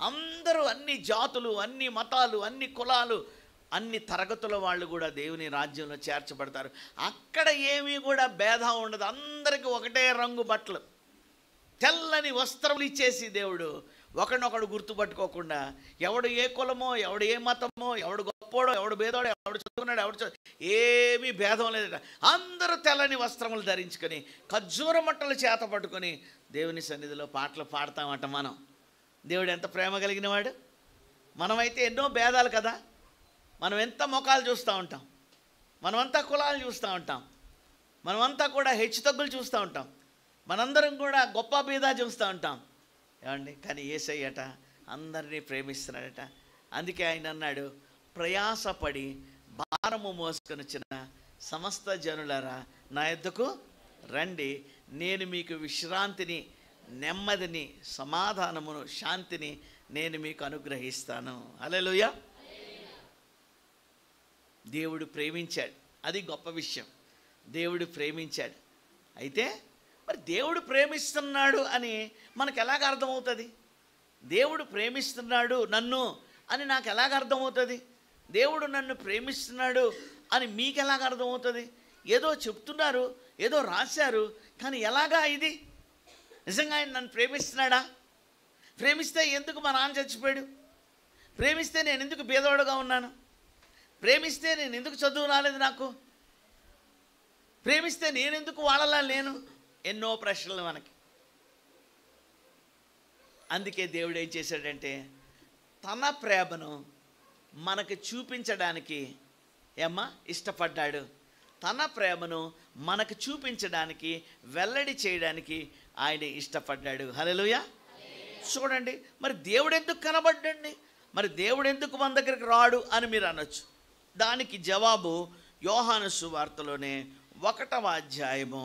అందరూ, అన్ని జాతులు, అన్ని మతాలు, అన్ని కులాలు, అన్ని తరగతుల వాళ్ళు కూడా దేవుని రాజ్యంలో చేర్చబడతారు. అక్కడ ఏమీ కూడా భేదం ఉండదు. అందరికీ ఒకటే రంగు బట్టలు, తెల్లని వస్త్రములు ఇచ్చేసి దేవుడు ఒకడినొకడు గుర్తుపట్టుకోకుండా, ఎవడు ఏ కులమో, ఎవడు ఏ మతమో, ఎవడు గొప్పోడో, ఎవడు భేదోడో, ఎవడు చదువుకున్నాడు, ఎవడు ఏమీ భేదం లేదట. అందరూ తెల్లని వస్త్రములు ధరించుకొని ఖర్జూర మట్టలు చేత పట్టుకొని దేవుని సన్నిధిలో పాటలు పాడతామట. మనం దేవుడు ఎంత ప్రేమ కలిగిన వాడు. మనమైతే ఎన్నో భేదాలు కదా, మనం ఎంత ముఖాలు చూస్తూ ఉంటాం, మనమంతా కులాలు చూస్తూ ఉంటాం, మనమంతా కూడా హెచ్చుతగ్గులు చూస్తూ ఉంటాం, మనందరం కూడా గొప్ప భేదా చూస్తూ ఉంటాం ఏమండి. కానీ యేసయ్యట అందరినీ ప్రేమిస్తున్నాడట. అందుకే ఆయన అన్నాడు, ప్రయాసపడి భారము మోసుకొని వచ్చిన సమస్త జనులారా నా యొద్దకు రండి, నేను మీకు విశ్రాంతిని, నెమ్మదిని, సమాధానమును, శాంతిని నేను మీకు అనుగ్రహిస్తాను. హల్లెలూయా. దేవుడు ప్రేమించాడు, అది గొప్ప విషయం. దేవుడు ప్రేమించాడు. అయితే మరి దేవుడు ప్రేమిస్తున్నాడు అని మనకు ఎలాగ అర్థమవుతుంది? దేవుడు ప్రేమిస్తున్నాడు నన్ను అని నాకు ఎలాగ అర్థమవుతుంది? దేవుడు నన్ను ప్రేమిస్తున్నాడు అని మీకు ఎలాగ అర్థమవుతుంది? ఏదో చెప్తున్నారు, ఏదో రాశారు, కానీ ఎలాగా ఇది? నిజంగా ఆయన నన్ను ప్రేమిస్తున్నాడా? ప్రేమిస్తే ఎందుకు మా నాన్న చచ్చిపోయాడు? ప్రేమిస్తే నేను ఎందుకు బీదవాడుగా ఉన్నాను? ప్రేమిస్తే నేను ఎందుకు చదువు రాలేదు నాకు? ప్రేమిస్తే నేనెందుకు వాళ్ళలా లేను? ఎన్నో ప్రశ్నలు మనకి. అందుకే దేవుడు ఏం చేశాడంటే తన ప్రేమను మనకు చూపించడానికి ఇష్టపడ్డాడు. తన ప్రేమను మనకు చూపించడానికి, వెల్లడి చేయడానికి ఆయన ఇష్టపడ్డాడు. హల్లెలూయా. చూడండి, మరి దేవుడు ఎందుకు కనబడ్డండి? మరి దేవుడు ఎందుకు మన దగ్గరికి రాడు అని మీరు అనొచ్చు. దానికి జవాబు యోహాను సువార్తలోనే 1వ అధ్యాయము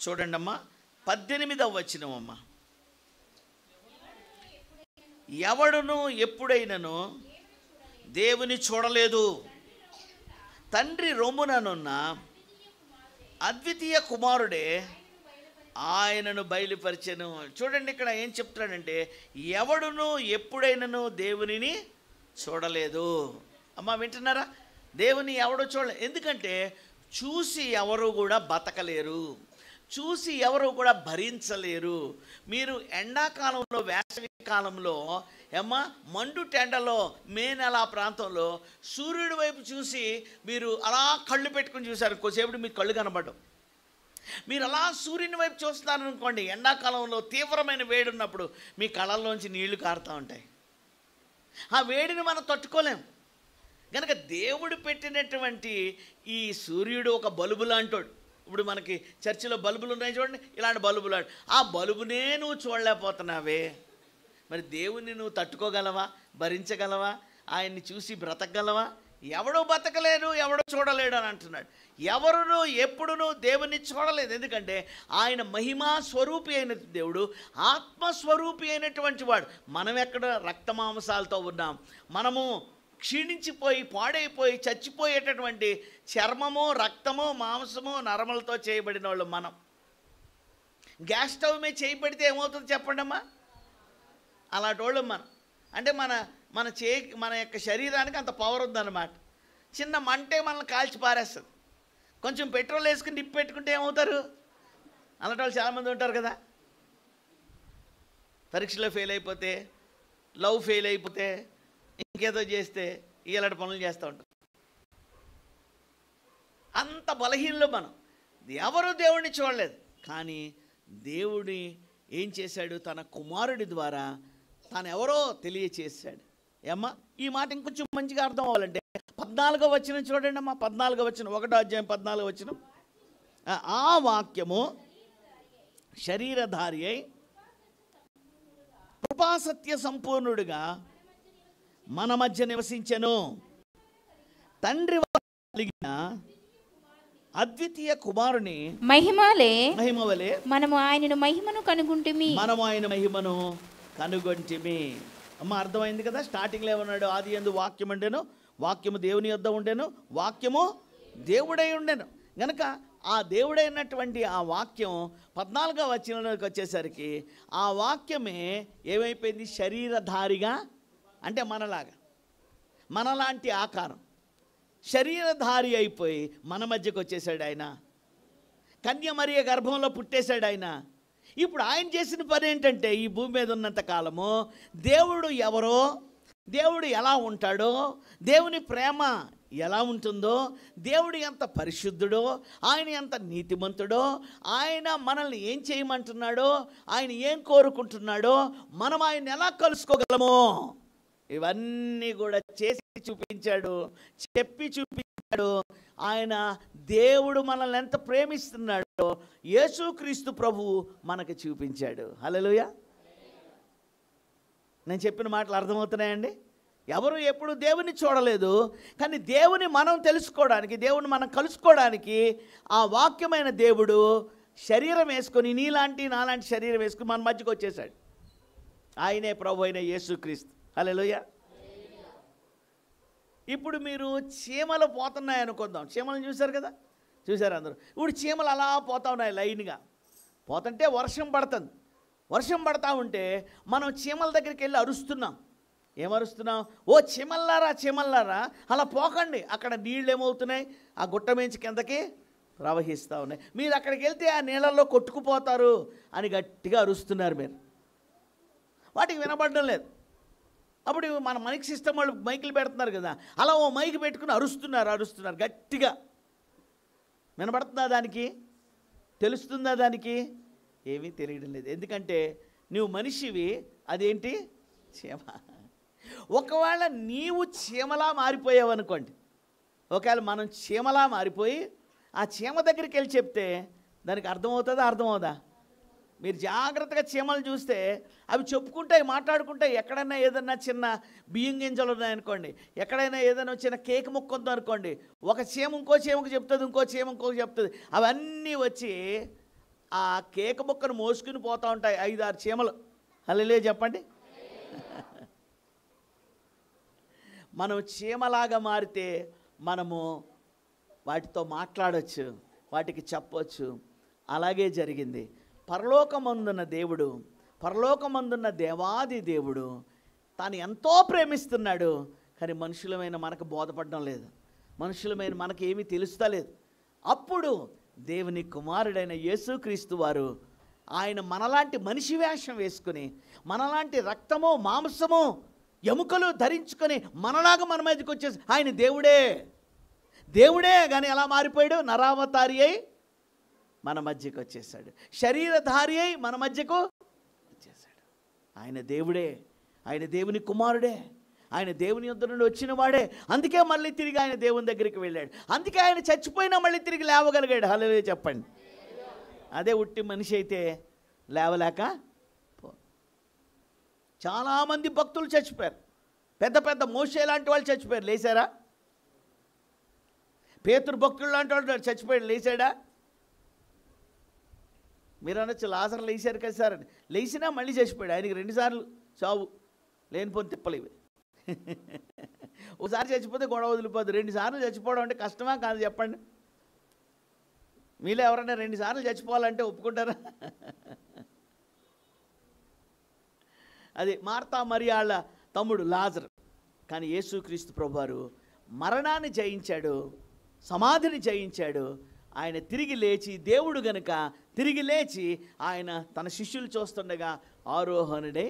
చూడండి అమ్మా, 18వ వచనమమ్మా. ఎవడును ఎప్పుడైనను దేవుని చూడలేదు, తండ్రి రొమ్ముననున్న అద్వితీయ కుమారుడే ఆయనను బయలుపరిచెను. చూడండి ఇక్కడ ఏం చెప్తున్నాడంటే, ఎవడును ఎప్పుడైనాను దేవునిని చూడలేదు. అమ్మ వింటున్నారా? దేవుని ఎవడు చూడలేదు. ఎందుకంటే చూసి ఎవరు కూడా బతకలేరు, చూసి ఎవరు కూడా భరించలేరు. మీరు ఎండాకాలంలో, వేసవి కాలంలో మండు టెండలో మే నెల ప్రాంతంలో సూర్యుడి వైపు చూసి మీరు అలా కళ్ళు పెట్టుకుని చూశారు, కొద్దిసేపు మీకు కళ్ళు కనబడవు. మీరు అలా సూర్యుని వైపు చూస్తున్నారనుకోండి, ఎండాకాలంలో తీవ్రమైన వేడి ఉన్నప్పుడు మీ కళ్ళల్లోంచి నీళ్లు కారుతూ ఉంటాయి. ఆ వేడిని మనం తట్టుకోలేం. కనుక దేవుడు పెట్టినటువంటి ఈ సూర్యుడు ఒక బల్బు లాంటోడు. ఇప్పుడు మనకి చర్చిలో బల్బులు ఉన్నాయి చూడండి, ఇలాంటి బల్బులు. ఆ బల్బునే నువ్వు చూడలేకపోతున్నావే, మరి దేవుణ్ణి నువ్వు తట్టుకోగలవా, భరించగలవా, ఆయన్ని చూసి బ్రతకగలవా? ఎవడో బతకలేడు, ఎవడో చూడలేడు అని అంటున్నాడు. ఎవరును ఎప్పుడునూ దేవుణ్ణి చూడలేదు. ఎందుకంటే ఆయన మహిమా స్వరూపి అయిన దేవుడు, ఆత్మస్వరూపి అయినటువంటి వాడు. మనం ఎక్కడ రక్తమాంసాలతో ఉన్నాం, మనము క్షీణించిపోయి పాడైపోయి చచ్చిపోయేటటువంటి చర్మము, రక్తము, మాంసము, నరములతో చేయబడిన వాళ్ళు మనం. గ్యాస్ స్టవ్ మీద చేయబడితే ఏమవుతుంది చెప్పండి అమ్మా? అలాంటి వాళ్ళు మనం. అంటే మన యొక్క శరీరానికి అంత పవర్ ఉందన్నమాట. చిన్న మంటే మనల్ని కాల్చి పారేస్తుంది. కొంచెం పెట్రోల్ వేసుకుని నిప్పు పెట్టుకుంటే ఏమవుతారు? అలాంటి వాళ్ళు చాలామంది ఉంటారు కదా. పరీక్షలో ఫెయిల్ అయిపోతే, లవ్ ఫెయిల్ అయిపోతే, ఇంకేదో చేస్తే ఇలాంటి పనులు చేస్తూ ఉంటాం. అంత బలహీనలో మనం. ఎవరు దేవుడిని చూడలేదు, కానీ దేవుడిని ఏం చేశాడు? తన కుమారుడి ద్వారా తాను ఎవరో తెలియచేశాడు. ఏమ్మా, ఈ మాట ఇంకొంచెం మంచిగా అర్థం అవ్వాలంటే 14వ వచనం చూడండి అమ్మా. 14వ వచనం, 1వ అధ్యాయం 14వ వచనం. ఆ వాక్యము శరీరధారి అయి కృపాసత్య సంపూర్ణుడిగా మన మధ్య నివసించెను. తండ్రి కలిగిన అద్వితీయ కుమారుని మహిమవలే మనము ఆయన మహిమను కనుగొంటిమి. అమ్మ అర్థమైంది కదా? స్టార్టింగ్లో ఏమన్నాడు? ఆది యందు వాక్యం ఉండెను, వాక్యము దేవుని యొద్ద ఉండెను, వాక్యము దేవుడై ఉండెను. గనక ఆ దేవుడైనటువంటి ఆ వాక్యం 14వ వచనంలోకి వచ్చేసరికి ఆ వాక్యమే ఏమైపోయింది? శరీరధారిగా, అంటే మనలాంటి ఆకారం, శరీరధారి అయిపోయి మన మధ్యకు వచ్చేసాడు ఆయన. కన్య మరియ గర్భంలో పుట్టేశాడు ఆయన. ఇప్పుడు ఆయన చేసిన పని ఏంటంటే, ఈ భూమి మీద ఉన్నంత కాలము దేవుడు ఎవరో, దేవుడు ఎలా ఉంటాడో, దేవుని ప్రేమ ఎలా ఉంటుందో, దేవుడు ఎంత పరిశుద్ధుడో, ఆయన ఎంత నీతిమంతుడో, ఆయన మనల్ని ఏం చేయమంటున్నాడో, ఆయన ఏం కోరుకుంటున్నాడో, మనం ఆయన ఎలా కలుసుకోగలమో ఇవన్నీ కూడా చేసి చూపించాడు, చెప్పి చూపించాడు. ఆయన దేవుడు మనల్ని ఎంత ప్రేమిస్తున్నాడో యేసుక్రీస్తు ప్రభువు మనకు చూపించాడు. హల్లెలూయా. నేను చెప్పిన మాటలు అర్థమవుతున్నాయండి? ఎవరు ఎప్పుడు దేవుని చూడలేదు, కానీ దేవుని మనం తెలుసుకోవడానికి, దేవుని మనం కలుసుకోవడానికి ఆ వాక్యమైన దేవుడు శరీరం వేసుకొని, నీలాంటి నాలాంటి శరీరం వేసుకొని మన మధ్యకు వచ్చేసాడు. ఆయనే ప్రభు అయిన యేసుక్రీస్తు. హల్లెలూయా. ఇప్పుడు మీరు చీమలు పోతున్నాయి అనుకుందాం. చీమలను చూశారు కదా, చూశారు అందరూ. ఇప్పుడు చీమలు అలా పోతా ఉన్నాయి లైన్గా. పోతుంటే వర్షం పడుతుంది. వర్షం పడతా ఉంటే మనం చీమల దగ్గరికి వెళ్ళి అరుస్తున్నాం. ఏమరుస్తున్నాం? ఓ చీమల్లారా, చీమల్లారా అలా పోకండి, అక్కడ నీళ్ళు ఏమవుతున్నాయి? ఆ గుట్ట మించి కిందకి ప్రవహిస్తూ ఉన్నాయి, మీరు అక్కడికి వెళ్తే ఆ నీళ్ళల్లో కొట్టుకుపోతారు అని గట్టిగా అరుస్తున్నారు మీరు. వాటికి వినబడడం లేదు. అప్పుడు మన మైక్ సిస్టమ్ వాళ్ళు మైకులు పెడుతున్నారు కదా, అలా ఓ మైక్ పెట్టుకుని అరుస్తున్నారు గట్టిగా. వినబడుతుందా దానికి? తెలుస్తుందా దానికి? ఏమీ తెలియడం లేదు. ఎందుకంటే నువ్వు మనిషివి, అదేంటి? చీమ. ఒకవేళ నీవు చీమలా మారిపోయావు అనుకోండి, ఒకవేళ మనం చీమలా మారిపోయి ఆ చీమ దగ్గరికి వెళ్ళి చెప్తే దానికి అర్థమవుతుందా? అర్థమవుదా? మీరు జాగ్రత్తగా చీమలు చూస్తే అవి చెప్పుకుంటాయి, మాట్లాడుకుంటాయి. ఎక్కడైనా ఏదైనా చిన్న బియ్యం గింజలు ఉన్నాయనుకోండి, ఎక్కడైనా ఏదైనా చిన్న కేక్ ముక్క ఉందనుకోండి, ఒక చీమ ఇంకో చీమకు చెప్తుంది, ఇంకో చీమ ఇంకోకి చెప్తుంది. అవన్నీ వచ్చి ఆ కేక్ ముక్కను మోసుకుని పోతూ ఉంటాయి 5-6 చీమలు. హల్లెలూయా చెప్పండి. మనం చీమలాగా మారితే మనము వాటితో మాట్లాడవచ్చు, వాటికి చెప్పవచ్చు. అలాగే జరిగింది. పరలోకమందున్న దేవుడు, పరలోకమందున్న దేవాది దేవుడు తాను ఎంతో ప్రేమిస్తున్నాడు. కానీ మనుషులమైన మనకు బోధపడడం లేదు, మనుషులమైన మనకు ఏమీ తెలుస్తలేదు. అప్పుడు దేవుని కుమారుడైన యేసుక్రీస్తు వారు ఆయన మనలాంటి మనిషి వేషం వేసుకుని, మనలాంటి రక్తము మాంసము ఎముకలు ధరించుకొని మనలాగా మన మధ్యకి వచ్చేసి, ఆయన దేవుడే కానీ ఎలా మారిపోయాడు? నరావతారి అయి మన మధ్యకు వచ్చేసాడు, శరీరధారి అయి మన మధ్యకు వచ్చేసాడు. ఆయన దేవుడే, ఆయన దేవుని కుమారుడే, ఆయన దేవుని యొద్ద నుండి వచ్చిన వాడే. అందుకే మళ్ళీ తిరిగి ఆయన దేవుని దగ్గరికి వెళ్ళాడు. అందుకే ఆయన చచ్చిపోయినా మళ్ళీ తిరిగి లేవగలిగాడు. హల్లెలూయా చెప్పండి. అదే ఉట్టి మనిషి అయితే లేవలేక చాలామంది భక్తులు చచ్చిపోయారు. పెద్ద పెద్ద మోషే లాంటి వాళ్ళు చచ్చిపోయారు, లేచారా? పేతురు భక్తులు లాంటి వాళ్ళు చచ్చిపోయాడు, లేచాడా? మీరు అనొచ్చు లాజరు లేచారు కదా సార్ అని. లేచినా మళ్ళీ చచ్చిపోయాడు. ఆయనకి 2 సార్లు చావు, లేనిపోని తిప్పలేవి. ఒకసారి చచ్చిపోతే గొడవ వదిలిపోదు. 2 సార్లు చచ్చిపోవడం అంటే కష్టమా కాదు చెప్పండి? మీలో ఎవరైనా 2 సార్లు చచ్చిపోవాలంటే ఒప్పుకుంటారా? అది మార్తా మరియాళ్ళ తమ్ముడు లాజరు. కానీ యేసుక్రీస్తు ప్రభువారు మరణాన్ని జయించాడు, సమాధిని జయించాడు. ఆయన తిరిగి లేచి, దేవుడు గనుక తిరిగి లేచి ఆయన తన శిష్యులు చూస్తుండగా ఆరోహణుడే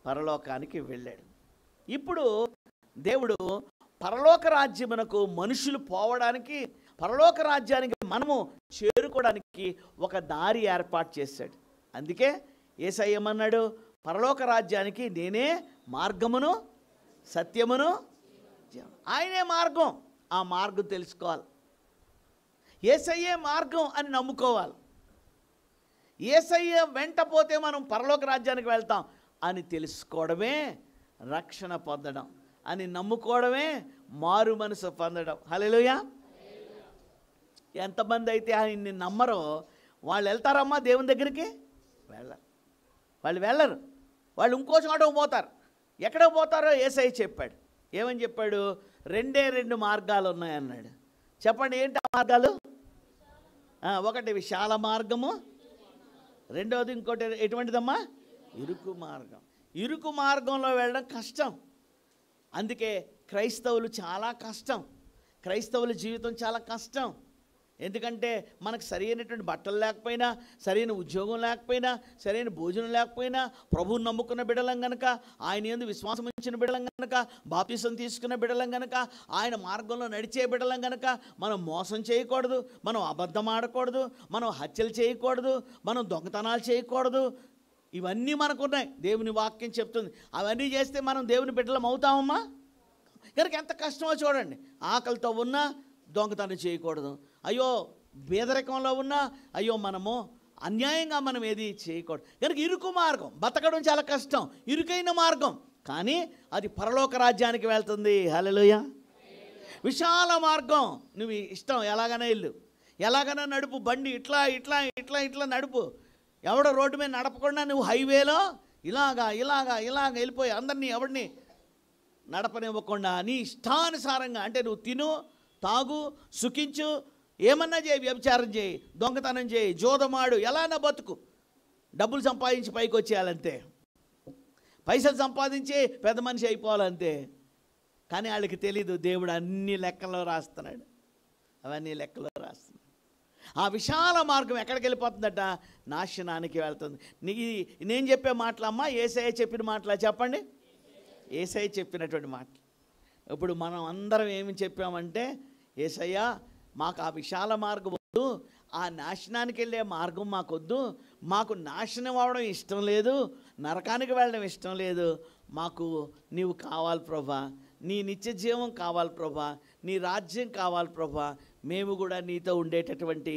పరలోకానికి వెళ్ళాడు. ఇప్పుడు దేవుడు పరలోక రాజ్యమునకు మనుషులు పోవడానికి, పరలోక రాజ్యానికి మనము చేరుకోవడానికి ఒక దారి ఏర్పాటు చేశాడు. అందుకే యేసయ్య ఏమన్నాడు? పరలోక రాజ్యానికి నేనే మార్గమును సత్యమును జీవనం. ఆయనే మార్గం. ఆ మార్గం తెలుసుకోవాలి. యేసయ్యే మార్గం అని నమ్ముకోవాలి. యేసయ్య వెంట పోతే మనం పరలోక రాజ్యానికి వెళ్తాం అని తెలుసుకోవడమే రక్షణ పొందడం, అని నమ్ముకోవడమే మారు మనసు పొందడం. హల్లెలూయా. ఎంతమంది అయితే ఆయన్ని నమ్మరో వాళ్ళు వెళ్తారమ్మా దేవుని దగ్గరికి? వెళ్ళరు. వాళ్ళు ఇంకో చోటకు పోతారు. ఎక్కడ పోతారో యేసయ్య చెప్పాడు. ఏమని చెప్పాడు? 2 మార్గాలు ఉన్నాయన్నాడు. చెప్పండి, ఏంటి ఆ మార్గాలు? ఒకటి విశాల మార్గము, రెండవది ఇంకోటి ఎటువంటిదమ్మా? ఇరుకు మార్గం. ఇరుకు మార్గంలో వెళ్ళడం కష్టం. అందుకే క్రైస్తవులు చాలా కష్టం, క్రైస్తవుల జీవితం చాలా కష్టం. ఎందుకంటే మనకు సరైనటువంటి బట్టలు లేకపోయినా, సరైన ఉద్యోగం లేకపోయినా, సరైన భోజనం లేకపోయినా, ప్రభువుని నమ్ముకున్న బిడ్డలం కనుక, ఆయన యందు విశ్వాసం ఉంచిన బిడ్డలం కనుక, బాప్తిసం తీసుకున్న బిడ్డలం కనుక, ఆయన మార్గంలో నడిచే బిడ్డలం కనుక, మనం మోసం చేయకూడదు, మనం అబద్ధం ఆడకూడదు, మనం హత్యలు చేయకూడదు, మనం దొంగతనాలు చేయకూడదు. ఇవన్నీ మనకున్నాయి, దేవుని వాక్యం చెప్తుంది. అవన్నీ చేస్తే మనం దేవుని బిడ్డలం అవుతామమ్మా? కనుక ఎంత కష్టమో చూడండి. ఆకలితో ఉన్నా దొంగతనం చేయకూడదు. అయ్యో పేదరికంలో ఉన్నా అయ్యో మనము అన్యాయంగా మనం ఏది చేయకూడదు. కనుక ఇరుకు మార్గం, బతకడం చాలా కష్టం, ఇరుకైన మార్గం, కానీ అది పరలోక రాజ్యానికి వెళ్తుంది. హల్లెలూయా. విశాల మార్గం, నువ్వు ఇష్టం ఎలాగైనా వెళ్ళు, ఎలాగైనా నడుపు బండి, ఇట్లా ఇట్లా ఇట్లా ఇట్లా నడుపు. ఎవడో రోడ్డు మీద నడపకుండా నువ్వు హైవేలో ఇలాగా వెళ్ళిపోయి అందరినీ ఎవరిని నడపనివ్వకుండా నీ ఇష్టానుసారంగా, అంటే నువ్వు తిను, తాగు, సుఖించు, ఏమన్నా చేయి, వ్యభిచారం చేయి, దొంగతనం చేయి, జోదమాడు, ఎలానా బతుకు, డబ్బులు సంపాదించి పైకి వచ్చేయాలంతే, పైసలు సంపాదించి పెద్ద మనిషి అయిపోవాలంతే. కానీ వాళ్ళకి తెలీదు దేవుడు అన్ని లెక్కల్లో రాస్తున్నాడు, అవన్నీ లెక్కలో రాస్తున్నాడు. ఆ విశాల మార్గం ఎక్కడికి వెళ్ళిపోతుందట? నాశనానికి వెళ్తుంది. నేను చెప్పే మాటలమ్మా యేసయ్య చెప్పిన మాటలా? చెప్పండి, యేసయ్య చెప్పినటువంటి మాటలు. ఇప్పుడు మనం అందరం ఏమి చెప్పామంటే, యేసయ్య మాకు ఆ విశాల మార్గం వద్దు, ఆ నాశనానికి వెళ్ళే మార్గం మాకొద్దు, మాకు నాశనం అవడం ఇష్టం లేదు, నరకానికి వెళ్ళడం ఇష్టం లేదు, మాకు నీవు కావాలి ప్రభా, నీ నిత్య జీవం కావాలి ప్రభా, నీ రాజ్యం కావాలి ప్రభా, మేము కూడా నీతో ఉండేటటువంటి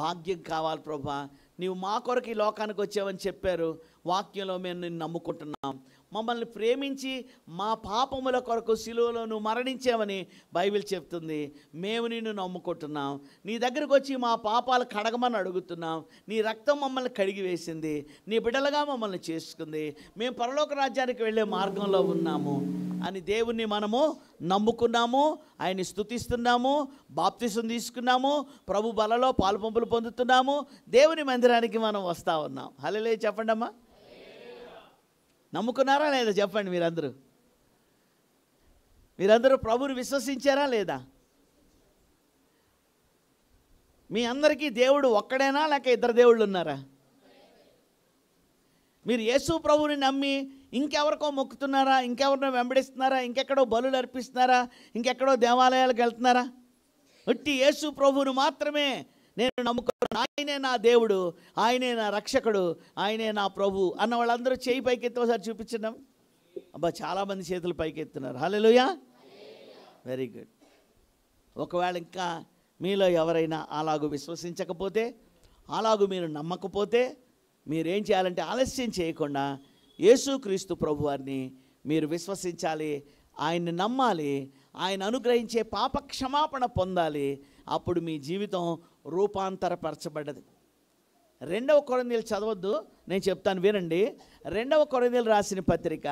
భాగ్యం కావాలి ప్రభా, నీవు మా కొరకు ఈ లోకానికి వచ్చావని చెప్పారు. వాక్యంలో మేము నిన్ను నమ్ముకుంటున్నాం, మమ్మల్ని ప్రేమించి మా పాపముల కొరకు శిలువలో నువ్వు మరణించావని బైబిల్ చెప్తుంది. మేము నిన్ను నమ్ముకుంటున్నాం, నీ దగ్గరకు వచ్చి మా పాపాలు కడగమని అడుగుతున్నాం. నీ రక్తం మమ్మల్ని కడిగి వేసింది, నీ బిడ్డలుగా మమ్మల్ని చేసుకుంది, మేము పరలోక రాజ్యానికి వెళ్ళే మార్గంలో ఉన్నాము అని దేవుణ్ణి మనము నమ్ముకున్నాము. ఆయన్ని స్తుతిస్తున్నాము, బాప్తిసం తీసుకున్నాము, ప్రభు బలలో పాలుపంపులు పొందుతున్నాము, దేవుని మందిరానికి మనం వస్తూ ఉన్నాం. హల్లెలూయా చెప్పండి అమ్మా. నమ్ముకున్నారా లేదా చెప్పండి. మీరందరూ ప్రభువుని విశ్వసించారా లేదా? మీ అందరికీ దేవుడు ఒక్కడేనా లేక ఇద్దరు దేవుళ్ళు ఉన్నారా? మీరు యేసు ప్రభువుని నమ్మి ఇంకెవరికో మొక్కుతున్నారా? ఇంకెవరినో వెంబడిస్తున్నారా? ఇంకెక్కడో బలులు అర్పిస్తున్నారా? ఇంకెక్కడో దేవాలయాలకు వెళ్తున్నారా? ఒట్టి యేసు ప్రభువుని మాత్రమే నేను నమ్ముకున్నాను, ఆయనే నా దేవుడు, ఆయనే నా రక్షకుడు, ఆయనే నా ప్రభు అన్న వాళ్ళందరూ చేయి పైకెత్తి ఒకసారి చూపించడం. అబ్బా చాలామంది చేతులు పైకెత్తున్నారు. హల్లెలూయా, వెరీ గుడ్. ఒకవేళ ఇంకా మీలో ఎవరైనా అలాగూ విశ్వసించకపోతే, అలాగూ మీరు నమ్మకపోతే, మీరేం చేయాలంటే ఆలస్యం చేయకుండా యేసుక్రీస్తు ప్రభువారిని మీరు విశ్వసించాలి, ఆయన్ని నమ్మాలి, ఆయన అనుగ్రహించే పాప క్షమాపణ పొందాలి. అప్పుడు మీ జీవితం రూపాంతరపరచబడ్డది. 2 కొరింథీయులు చదవద్దు, నేను చెప్తాను వినండి. 2 కొరింథీయులు రాసిన పత్రిక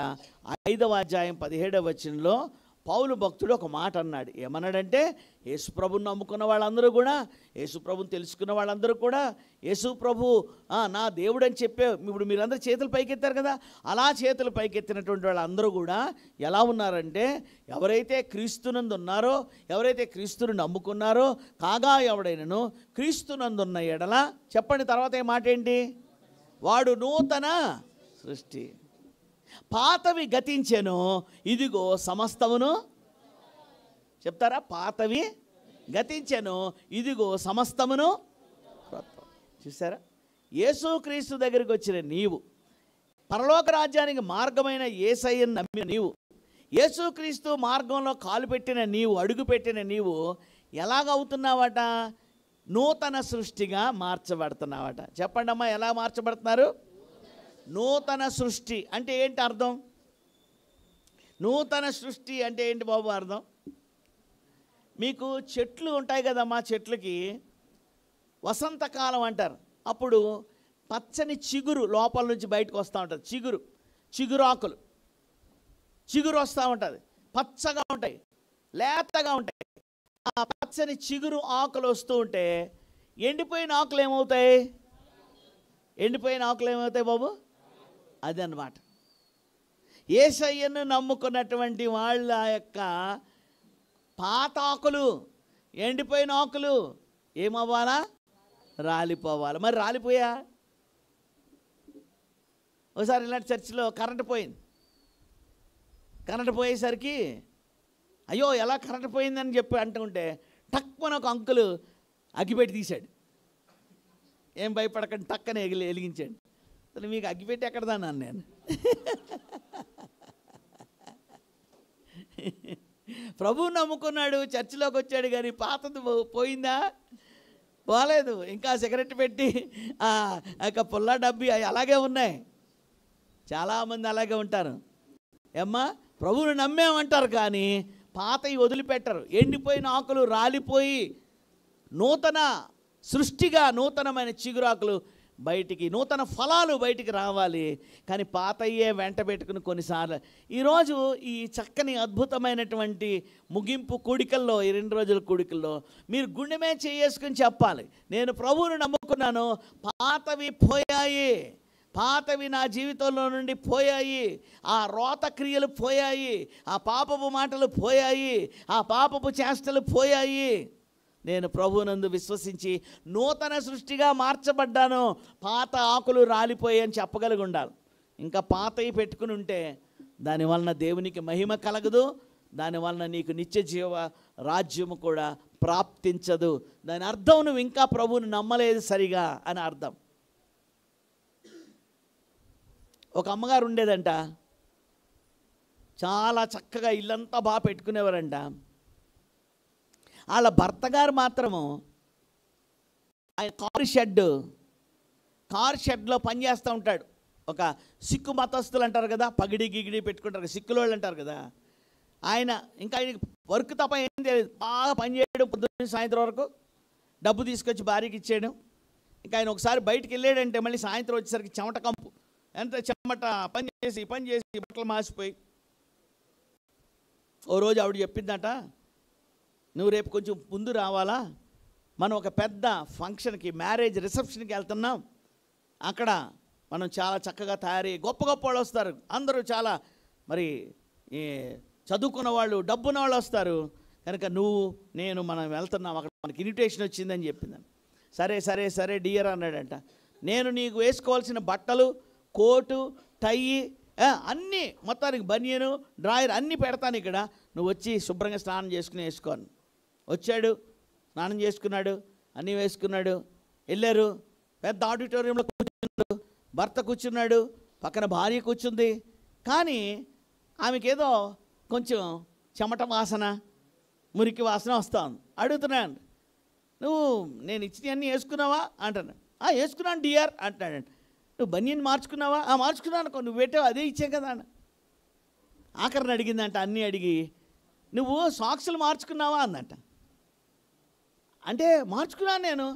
5వ అధ్యాయం 17వ వచనంలో పౌలు భక్తుడు ఒక మాట అన్నాడు. ఏమన్నాడంటే, యేసుప్రభుని నమ్ముకున్న వాళ్ళందరూ కూడా, యేసుప్రభుని తెలుసుకున్న వాళ్ళందరూ కూడా, యేసుప్రభు నా దేవుడు అని చెప్పే, ఇప్పుడు మీరందరూ చేతులు పైకెత్తారు కదా, అలా చేతులు పైకెత్తినటువంటి వాళ్ళందరూ కూడా ఎలా ఉన్నారంటే, ఎవరైతే క్రీస్తునందు ఉన్నారో, ఎవరైతే క్రీస్తుని నమ్ముకున్నారో, కాగా ఎవడైనను క్రీస్తునందున్న ఎడల, చెప్పండి తర్వాత ఏ మాట ఏంటి, వాడు నూతన సృష్టి, పాతవి గతించెను, ఇదిగో సమస్తమును, చెప్తారా, పాతవి గతించెను, ఇదిగో సమస్తమును. చూసారా, యేసుక్రీస్తు దగ్గరికి వచ్చిన నీవు, పరలోక రాజ్యానికి మార్గమైన యేసయ్యను నమ్మిన నీవు, యేసుక్రీస్తు మార్గంలో కాలు పెట్టిన నీవు, అడుగు పెట్టిన నీవు ఎలాగవుతున్నావట? నూతన సృష్టిగా మార్చబడుతున్నావట. చెప్పండి అమ్మా, ఎలా మార్చబడుతున్నారు? నూతన సృష్టి అంటే ఏంటి అర్థం? నూతన సృష్టి అంటే ఏంటి బాబు అర్థం? మీకు చెట్లు ఉంటాయి కదమ్మా, చెట్లకి వసంతకాలం అంటారు. అప్పుడు పచ్చని చిగురు లోపల నుంచి బయటకు వస్తూ ఉంటుంది. చిగురాకులు చిగురు వస్తూ ఉంటుంది, పచ్చగా ఉంటాయి, లేతగా ఉంటాయి. ఆ పచ్చని చిగురు ఆకులు వస్తూ ఉంటే ఎండిపోయిన ఆకులు ఏమవుతాయి? ఎండిపోయిన ఆకులు ఏమవుతాయి బాబు? అదన్నమాట. యేసయ్యను నమ్ముకున్నటువంటి వాళ్ళ యొక్క పాత ఆకులు, ఎండిపోయిన ఆకులు ఏమవ్వాలా? రాలిపోవాలి. మరి రాలిపోయా? ఒకసారి ఇలాంటి చర్చిలో కరెంటు పోయింది. కరెంటు పోయేసరికి అయ్యో ఎలా కరెంటు పోయిందని చెప్పి అంటుంటే టక్కున ఒక అంకులు అగ్గిపెట్టి తీశాడు. ఏం భయపడకండి, టక్కనే వెలిగించాడు. అసలు మీకు అగ్గిపెట్టి ఎక్కడదాన్నాను నేను. ప్రభువు నమ్ముకున్నాడు, చర్చిలోకి వచ్చాడు, కానీ పాతది పోయిందా? పోలేదు. ఇంకా సిగరెట్ పెట్టి పుల్ల డబ్బి అవి అలాగే ఉన్నాయి. చాలామంది అలాగే ఉంటారు. ఏమ్మా, ప్రభువుని నమ్మేమంటారు కానీ పాతవి వదిలిపెట్టరు. ఎండిపోయిన ఆకులు రాలిపోయి నూతన సృష్టిగా నూతనమైన చిగురాకులు బయటికి, నూతన ఫలాలు బయటికి రావాలి. కానీ పాతయ్యే వెంట పెట్టుకుని కొన్నిసార్లు ఈరోజు ఈ చక్కని అద్భుతమైనటువంటి ముగింపు కూడికల్లో, ఈ 2 రోజుల కూడికల్లో మీరు గుండె మీద చేసుకుని చెప్పాలి, నేను ప్రభువుని నమ్ముకున్నాను, పాతవి పోయాయి, పాతవి నా జీవితంలో నుండి పోయాయి, ఆ రోత క్రియలు పోయాయి, ఆ పాపపు మాటలు పోయాయి, ఆ పాపపు చేష్టలు పోయాయి, నేను ప్రభువునందు విశ్వసించి నూతన సృష్టిగా మార్చబడ్డాను, పాత ఆకులు రాలిపోయాయి అని చెప్పగలిగి ఉండాలి. ఇంకా పాతవి పెట్టుకుని ఉంటే దానివలన దేవునికి మహిమ కలగదు, దానివలన నీకు నిత్య జీవ రాజ్యము కూడా ప్రాప్తించదు. దాని అర్థం నువ్వు ఇంకా ప్రభువుని నమ్మలేదు సరిగా అని అర్థం. ఒక అమ్మగారు ఉండేదంట, చాలా చక్కగా ఇల్లంతా బాగా పెట్టుకునేవారంట. వాళ్ళ భర్త గారు మాత్రము ఆయన కారు షెడ్లో పనిచేస్తూ ఉంటాడు. ఒక సిక్కు మతస్థులు అంటారు కదా, పగిడి గిగిడి పెట్టుకుంటారు, సిక్కుల వాళ్ళు అంటారు కదా. ఆయన ఇంకా ఆయనకి వర్క్ తప్ప ఏం తెలియదు, బాగా పనిచేయడం పొద్దున్న సాయంత్రం వరకు, డబ్బు తీసుకొచ్చి భార్యకి ఇచ్చేయడం. ఇంకా ఆయన ఒకసారి బయటికి వెళ్ళాడంటే మళ్ళీ సాయంత్రం వచ్చేసరికి చెమట కంపు, ఎంత చెమట, పని చేసి బట్టలు మాసిపోయి. ఓ రోజు ఆవిడ చెప్పిందట, నువ్వు రేపు కొంచెం ముందు రావాలా, మనం ఒక పెద్ద ఫంక్షన్కి, మ్యారేజ్ రిసెప్షన్కి వెళ్తున్నాం, అక్కడ మనం చాలా చక్కగా తయారీ, గొప్ప గొప్ప వాళ్ళు వస్తారు, అందరూ చాలా మరి చదువుకున్న వాళ్ళు, డబ్బున్న వాళ్ళు వస్తారు, కనుక నువ్వు నేను మనం వెళ్తున్నాం, అక్కడ మనకి ఇన్విటేషన్ వచ్చిందని చెప్పిందని. సరే సరే సరే డియర్ అన్నాడంట. నేను నీకు వేసుకోవాల్సిన బట్టలు, కోటు, టై అన్నీ, మొత్తానికి బనియను, డ్రాయర్ అన్నీ పెడతాను ఇక్కడ, నువ్వు వచ్చి శుభ్రంగా స్నానం చేసుకుని వేసుకోను. వచ్చాడు, స్నానం చేసుకున్నాడు, అన్నీ వేసుకున్నాడు, వెళ్ళారు. పెద్ద ఆడిటోరియంలో కూర్చున్నాడు, భర్త కూర్చున్నాడు, పక్కన భార్య కూర్చుంది. కానీ ఆమెకేదో కొంచెం చెమట వాసన, మురికి వాసన వస్తుంది. అడుగుతున్నాను, నువ్వు నేను ఇచ్చినవన్నీ వేసుకున్నావా అంటాను. వేసుకున్నాను డియర్ అంటాడు. నువ్వు బనియన్ మార్చుకున్నావా? మార్చుకున్నాను, నువ్వు పెట్టావు అదే ఇచ్చావు కదా అన్న. ఆఖరిని అడిగిందంట, అన్నీ అడిగి, నువ్వు సాక్సులు మార్చుకున్నావా అందంట. అంటే మార్చుకున్నాను నేను.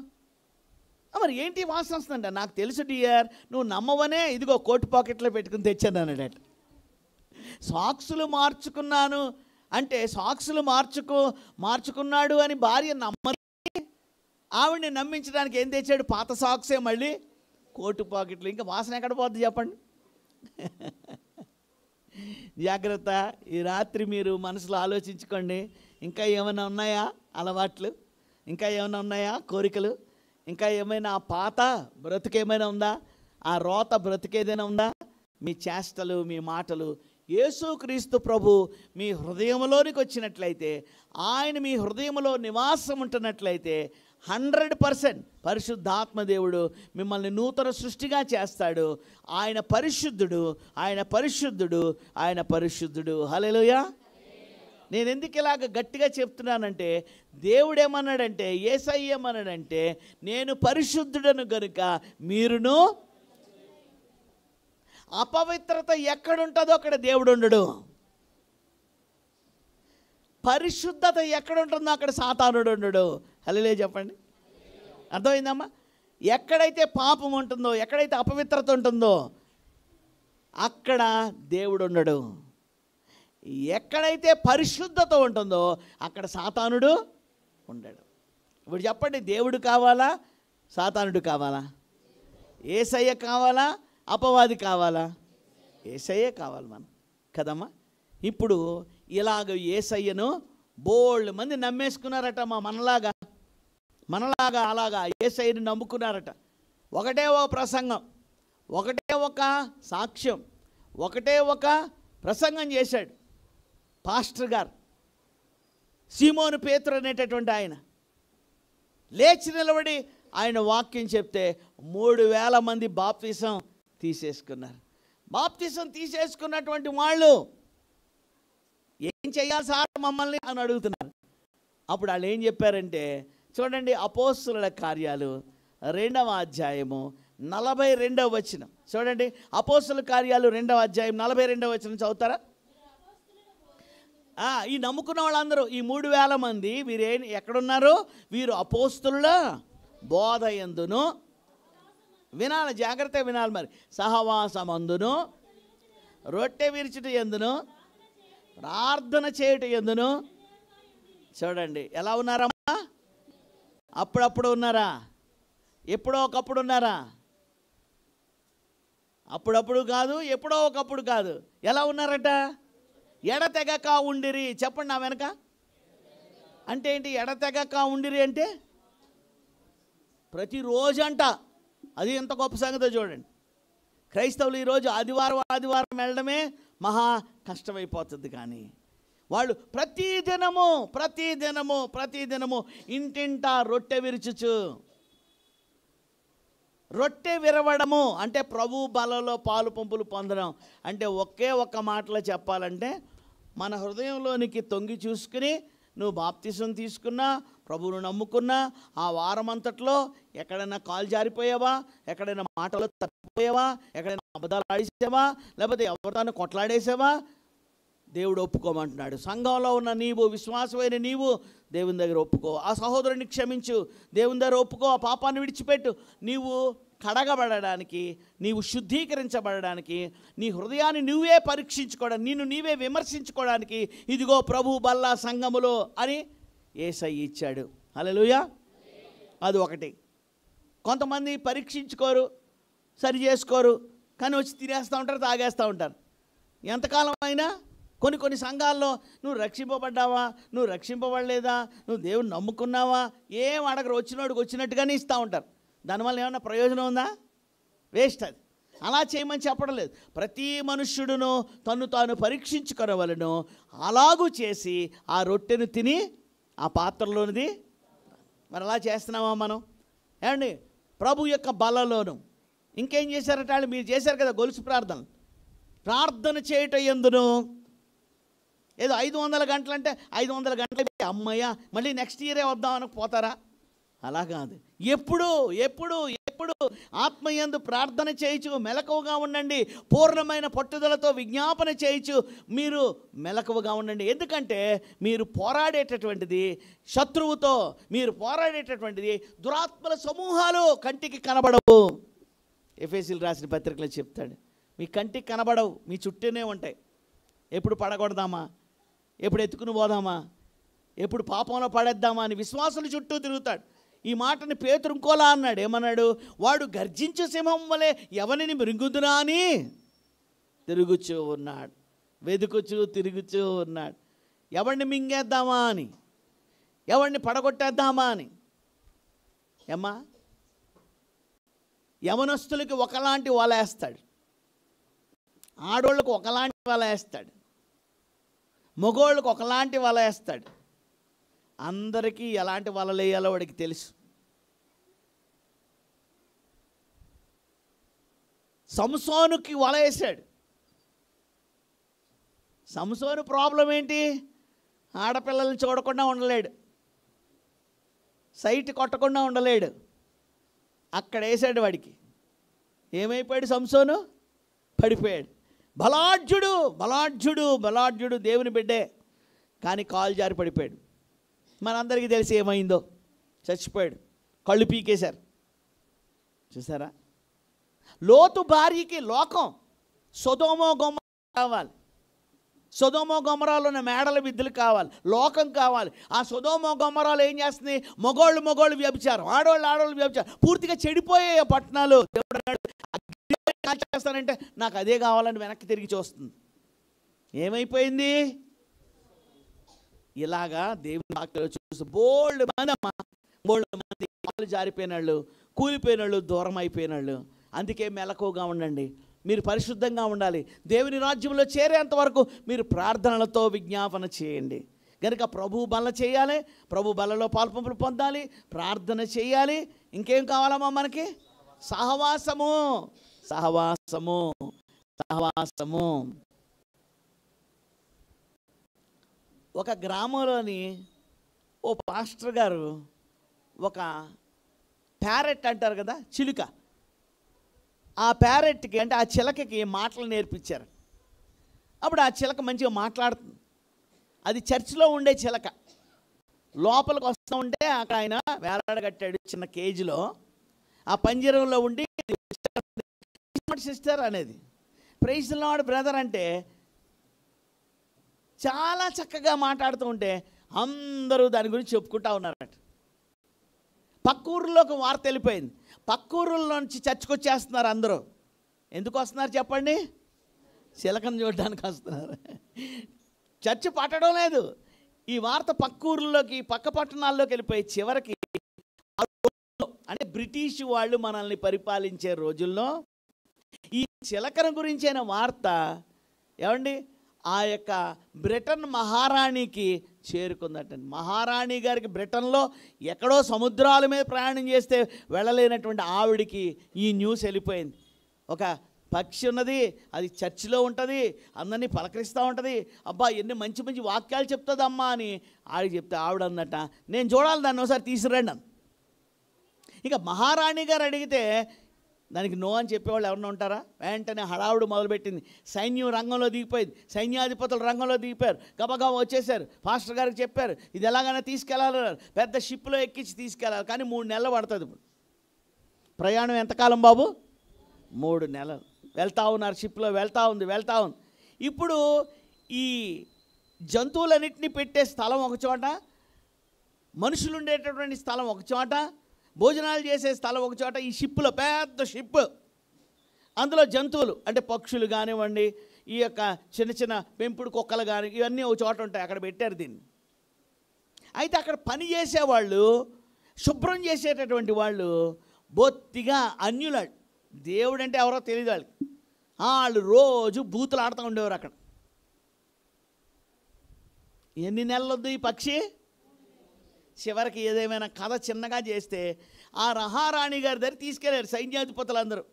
మరి ఏంటి వాసన వస్తుందంట. నాకు తెలుసు డియర్, నువ్వు నమ్మవనే, ఇదిగో కోట్ పాకెట్లో పెట్టుకుని తెచ్చాను అన్నాడట. సాక్సులు మార్చుకున్నాను అంటే సాక్సులు మార్చుకున్నాడు అని భార్య నమ్మని ఆవిడని నమ్మించడానికి ఏం తెచ్చాడు? పాత సాక్సే మళ్ళీ కోటు పాకెట్లు. ఇంకా వాసన ఎక్కడ పోద్ది చెప్పండి? జాగ్రత్త, ఈ రాత్రి మీరు మనసులో ఆలోచించుకోండి. ఇంకా ఏమైనా ఉన్నాయా అలవాట్లు? ఇంకా ఏమైనా ఉన్నాయా కోరికలు? ఇంకా ఏమైనా ఆ పాత బ్రతుకేమైనా ఉందా? ఆ రోత బ్రతికేదైనా ఉందా? మీ చేష్టలు, మీ మాటలు యేసుక్రీస్తు ప్రభు మీ హృదయంలోనికి వచ్చినట్లయితే, ఆయన మీ హృదయంలో నివాసం ఉంటున్నట్లయితే 100% పరిశుద్ధాత్మ దేవుడు మిమ్మల్ని నూతన సృష్టిగా చేస్తాడు. ఆయన పరిశుద్ధుడు, ఆయన పరిశుద్ధుడు, ఆయన పరిశుద్ధుడు. హల్లెలూయా. నేను ఎందుకు ఇలాగ గట్టిగా చెప్తున్నానంటే, దేవుడు ఏమన్నాడంటే, యేసయ్య ఏమన్నాడంటే, నేను పరిశుద్ధుడను గనుక మీరును. అపవిత్రత ఎక్కడుంటుందో అక్కడ దేవుడు ఉండడు. పరిశుద్ధత ఎక్కడుంటుందో అక్కడ సాతానుడు ఉండడు. హల్లెలూయా చెప్పండి. అర్థమైందమ్మా? ఎక్కడైతే పాపం ఉంటుందో, ఎక్కడైతే అపవిత్రత ఉంటుందో అక్కడ దేవుడు ఉండడు. ఎక్కడైతే పరిశుద్ధత ఉంటుందో అక్కడ సాతానుడు ఉండడు. ఇప్పుడు చెప్పండి, దేవుడు కావాలా, సాతానుడు కావాలా? యేసయ్య కావాలా, అపవాది కావాలా? యేసయ్యే కావాలి మనం కదమ్మా. ఇప్పుడు ఇలాగ యేసయ్యను బోల్డ్ మంది నమ్మేసుకున్నారట. మనలాగా అలాగా యేసయ్యను నమ్ముకున్నారట. ఒకటే ఒక ప్రసంగం, ఒకటే ఒక సాక్ష్యం, ఒకటే ఒక ప్రసంగం చేశాడు పాస్టర్ గారు. సీమోను పేతురు అనేటటువంటి ఆయన లేచి నిలబడి ఆయన వాక్యం చెప్తే 3000 మంది బాప్తిసం తీసేసుకున్నారు. బాప్తిసం తీసేసుకున్నటువంటి వాళ్ళు ఏం చేయాలి సార్ మమ్మల్ని అని అడుగుతున్నారు. అప్పుడు వాళ్ళు ఏం చెప్పారంటే, చూడండి అపోస్తుల కార్యాలు 2వ అధ్యాయము 42వ వచనం చూడండి. అపోస్తుల కార్యాలు 2వ అధ్యాయం 42వ వచనం చదువుతారా? ఈ నమ్ముకున్న వాళ్ళందరూ, ఈ 3000 మంది వీరు ఎక్కడున్నారు? వీరు అపోస్తుల బోధ యందును, వినాలి, జాగ్రత్తగా వినాలి, మరి సహవాసమందును, రొట్టె విరుచుట యందును, ప్రార్థన చేయుట యందును. చూడండి ఎలా ఉన్నారమ్మా? అప్పుడప్పుడు ఉన్నారా? ఎప్పుడో ఒకప్పుడు ఉన్నారా? అప్పుడప్పుడు కాదు, ఎప్పుడో ఒకప్పుడు కాదు. ఎలా ఉన్నారట? ఎడతెగక ఉండిరి. చెప్పండి నా వెనక. అంటే ఏంటి ఎడతెగక ఉండిరి అంటే? ప్రతిరోజు అంట. అది ఎంత గొప్ప సంగతో చూడండి. క్రైస్తవులు ఈరోజు ఆదివారం వెళ్ళడమే మహా కష్టమైపోతుంది. కానీ వాళ్ళు ప్రతిదినము ఇంటింటా రొట్టె విరుచుచు. రొట్టె విరవడము అంటే ప్రభు బలలో పాలు పంపులు పొందడం. అంటే ఒకే ఒక్క మాటలో చెప్పాలంటే, మన హృదయంలోనికి తొంగి చూసుకుని నువ్వు బాప్తిసం తీసుకున్నా, ప్రభువును నమ్ముకున్నా, ఆ వారం అంతట్లో ఎక్కడైనా కాలు జారిపోయావా, ఎక్కడైనా మాటలు తప్పిపోయావా, ఎక్కడైనా అబద్ధాలు ఆడేసావా, లేకపోతే ఎవరితో కొట్లాడేసావా, దేవుడు ఒప్పుకోమంటున్నాడు. సంఘంలో ఉన్న నీవు, విశ్వాసమైన నీవు దేవుని దగ్గర ఒప్పుకో. ఆ సహోదరుని క్షమించు, దేవుని దగ్గర ఒప్పుకో, ఆ పాపాన్ని విడిచిపెట్టు. నీవు కడగబడడానికి, నీవు శుద్ధీకరించబడడానికి, నీ హృదయాన్ని నువ్వే పరీక్షించుకోవడానికి, నిన్ను నీవే విమర్శించుకోవడానికి ఇదిగో ప్రభు బల్ల సంఘములో అని యేసయ్య ఇచ్చాడు. హల్లెలూయా. అది ఒకటి. కొంతమంది పరీక్షించుకోరు, సరి చేసుకోరు, కానీ వచ్చి తినేస్తూ ఉంటారు, తాగేస్తూ ఉంటారు. ఎంతకాలం అయినా కొన్ని సంఘాల్లో నువ్వు రక్షింపబడ్డావా, నువ్వు రక్షింపబడలేదా, నువ్వు దేవుని నమ్ముకున్నావా, ఏం అడగరు, వచ్చినోడికి వచ్చినట్టుగానే ఇస్తూ ఉంటారు. దానివల్ల ఏమన్నా ప్రయోజనం ఉందా? వేస్ట్. అది అలా చేయమని చెప్పడం లేదు. ప్రతి మనుష్యుడును తను తాను పరీక్షించుకొనవలెను, అలాగూ చేసి ఆ రొట్టెను తిని ఆ పాత్రలోనిది. మరి అలా చేస్తున్నామా మనం? ఏమండి, ప్రభు యొక్క బలలోను ఇంకేం చేశారట వాళ్ళు? మీరు చేశారు కదా గొలుసు ప్రార్థన చేయటం ఎందును. ఏదో 500 గంటలు అంటే 500 గంటలు అమ్మయ్య మళ్ళీ నెక్స్ట్ ఇయరే వద్దామని పోతారా? అలా కాదు. ఎప్పుడు ఆత్మయందు ప్రార్థన చేయొచ్చు, మెలకువగా ఉండండి. పూర్ణమైన పట్టుదలతో విజ్ఞాపన చేయొచ్చు, మీరు మెలకువగా ఉండండి. ఎందుకంటే మీరు పోరాడేటటువంటిది శత్రువుతో, మీరు పోరాడేటటువంటిది దురాత్మల సమూహాలు కంటికి కనబడవు. ఎఫెసీయులకు రాసిన పత్రికలో చెప్తాడు, మీ కంటికి కనబడవు, మీ చుట్టూనే ఉంటాయి. ఎప్పుడు పడగొడదామా, ఎప్పుడు ఎత్తుకుని పోదామా, ఎప్పుడు పాపంలో పడేద్దామా అని విశ్వాసుల చుట్టూ తిరుగుతాడు. ఈ మాటని పేతురు ఇంకోలా అన్నాడు. ఏమన్నాడు? వాడు గర్జించే సింహం వలె ఎవరిని మృంగుదునా అని తిరుగుచూ ఉన్నాడు, వెదుకుచూ తిరుగుచూ ఉన్నాడు. ఎవరిని మింగేద్దామా అని, ఎవరిని పడగొట్టేద్దామా అని. ఏమ్మా, యవనస్తులకి ఒకలాంటి వల వేస్తాడు, ఆడోళ్ళకు ఒకలాంటి వల వేస్తాడు, మగోళ్ళకు ఒకలాంటి వల వేస్తాడు. అందరికీ ఎలాంటి వలలు వేయాలో వాడికి తెలుసు. సంసోనుకి వల వేశాడు. సంసోను ప్రాబ్లం ఏంటి? ఆడపిల్లల్ని చూడకుండా ఉండలేడు, సైట్ కొట్టకుండా ఉండలేడు. అక్కడ వేసాడు వాడికి. ఏమైపోయాడు సంసోను? పడిపోయాడు. బలాఢ్యుడు దేవుని బిడ్డే, కానీ కాలు జారి పడిపోయాడు. మనందరికీ తెలిసి ఏమైందో, చచ్చిపోయాడు, కళ్ళు పీకేశారు. చూసారా? లోతు భార్యకి లోకం సొదొమ గొమొర్రా కావాలి, సొదొమ గొమొర్రాలో ఉన్న మేడల విద్యలు కావాలి, లోకం కావాలి. ఆ సొదొమ గొమొర్రాలో ఏం చేస్తుంది? మగోళ్ళు వ్యభిచారం, ఆడోళ్ళు వ్యభిచారం, పూర్తిగా చెడిపోయే పట్టణాలు. దేవుడు చేస్తానంటే నాకు అదే కావాలని వెనక్కి తిరిగి చూస్తుంది. ఏమైపోయింది? ఇలాగా దేవుని వాక్యంలో చూసి బోల్డ్ మంది కాలు జారిపోయినాళ్ళు, కూలిపోయినాళ్ళు, దూరం అయిపోయినాళ్ళు. అందుకే మెలకువగా ఉండండి, మీరు పరిశుద్ధంగా ఉండాలి. దేవుని రాజ్యంలో చేరేంత వరకు మీరు ప్రార్థనలతో విజ్ఞాపన చేయండి. కనుక ప్రభు బల్ల చేయాలి, ప్రభు బల్లలో పాల్పంపులు పొందాలి, ప్రార్థన చేయాలి. ఇంకేం కావాలమ్మా మనకి? సహవాసము. ఒక గ్రామంలోని ఓ పాస్టర్ గారు ఒక ప్యారెట్ అంటారు కదా, చిలుక, ఆ ప్యారెట్కి అంటే ఆ చిలకకి మాటలు నేర్పించారు. అప్పుడు ఆ చిలక మంచిగా మాట్లాడుతుంది. అది చర్చిలో ఉండే చిలక. లోపలికి వస్తూ ఉంటే అక్కడ ఆయన వేలాడగట్టాడు చిన్న కేజీలో. ఆ పంజరంలో ఉండి సిస్టర్ అనేది, ప్రైజ్ ది లార్డ్ బ్రదర్ అంటే చాలా చక్కగా మాట్లాడుతూ ఉంటే అందరూ దాని గురించి చెప్పుకుంటా ఉన్నారట. పక్కూరులోకి వార్త వెళ్ళిపోయింది. పక్కూరులో నుంచి చర్చకు వచ్చేస్తున్నారు అందరూ. ఎందుకు వస్తున్నారు చెప్పండి? చిలకను చూడడానికి వస్తున్నారు. చర్చ్ పట్టడం లేదు. ఈ వార్త పక్కూరులోకి, పక్క పట్టణాల్లోకి వెళ్ళిపోయి చివరికి అంటే బ్రిటిష్ వాళ్ళు మనల్ని పరిపాలించే రోజుల్లో ఈ చిలకను గురించిన వార్త ఏమండి ఆ యొక్క బ్రిటన్ మహారాణికి చేరుకుందటండి. మహారాణి గారికి బ్రిటన్లో ఎక్కడో సముద్రాల మీద ప్రయాణం చేస్తే వెళ్ళలేనటువంటి ఆవిడికి ఈ న్యూస్ వెళ్ళిపోయింది. ఒక పక్షి ఉన్నది, అది చర్చిలో ఉంటుంది, అందరినీ పలకరిస్తూ ఉంటుంది, అబ్బా ఎన్ని మంచి మంచి వాక్యాలు చెప్తుందమ్మా అని ఆవిడ చెప్తే ఆవిడ అన్నట, నేను చూడాలి దాన్ని ఒకసారి తీసుకురండి అని. ఇక మహారాణి గారు అడిగితే దానికి నో అని చెప్పేవాళ్ళు ఎవరన్నా ఉంటారా? వెంటనే హడావుడు మొదలుపెట్టింది. సైన్యం రంగంలో దిగిపోయింది, సైన్యాధిపతులు రంగంలో దిగిపోయారు, గబగబా వచ్చేసారు. పాస్టర్ గారికి చెప్పారు ఇది ఎలాగైనా తీసుకెళ్ళాలన్నారు. పెద్ద షిప్లో ఎక్కించి తీసుకెళ్ళాలి, కానీ 3 నెలలు పడుతుంది. ఇప్పుడు ప్రయాణం ఎంతకాలం బాబు? 3 నెలలు. వెళ్తూ ఉన్నారు, షిప్లో వెళ్తూ ఉంది. ఇప్పుడు ఈ జంతువులన్నింటినీ పెట్టే స్థలం ఒక చోట, మనుషులు ఉండేటటువంటి స్థలం ఒక చోట, భోజనాలు చేసే స్థలం ఒక చోట. ఈ షిప్లో పెద్ద షిప్, అందులో జంతువులు అంటే పక్షులు కానివ్వండి, ఈ యొక్క చిన్న చిన్న పెంపుడు కుక్కలు కానీ ఇవన్నీ ఒక చోట ఉంటాయి. అక్కడ పెట్టారు దీన్ని. అయితే అక్కడ పని చేసేవాళ్ళు, శుభ్రం చేసేటటువంటి వాళ్ళు బొత్తిగా అన్యులాడు. దేవుడు అంటే ఎవరో తెలియదు వాళ్ళకి. వాళ్ళు రోజు బూతులు ఆడుతూ ఉండేవారు అక్కడ. ఎన్ని నెలలు వద్దు ఈ పక్షి? చివరికి ఏదేమైనా కథ చిన్నగా చేస్తే ఆ మహారాణి గారి దగ్గర తీసుకెళ్ళారు సైన్యాధిపతులందరూ.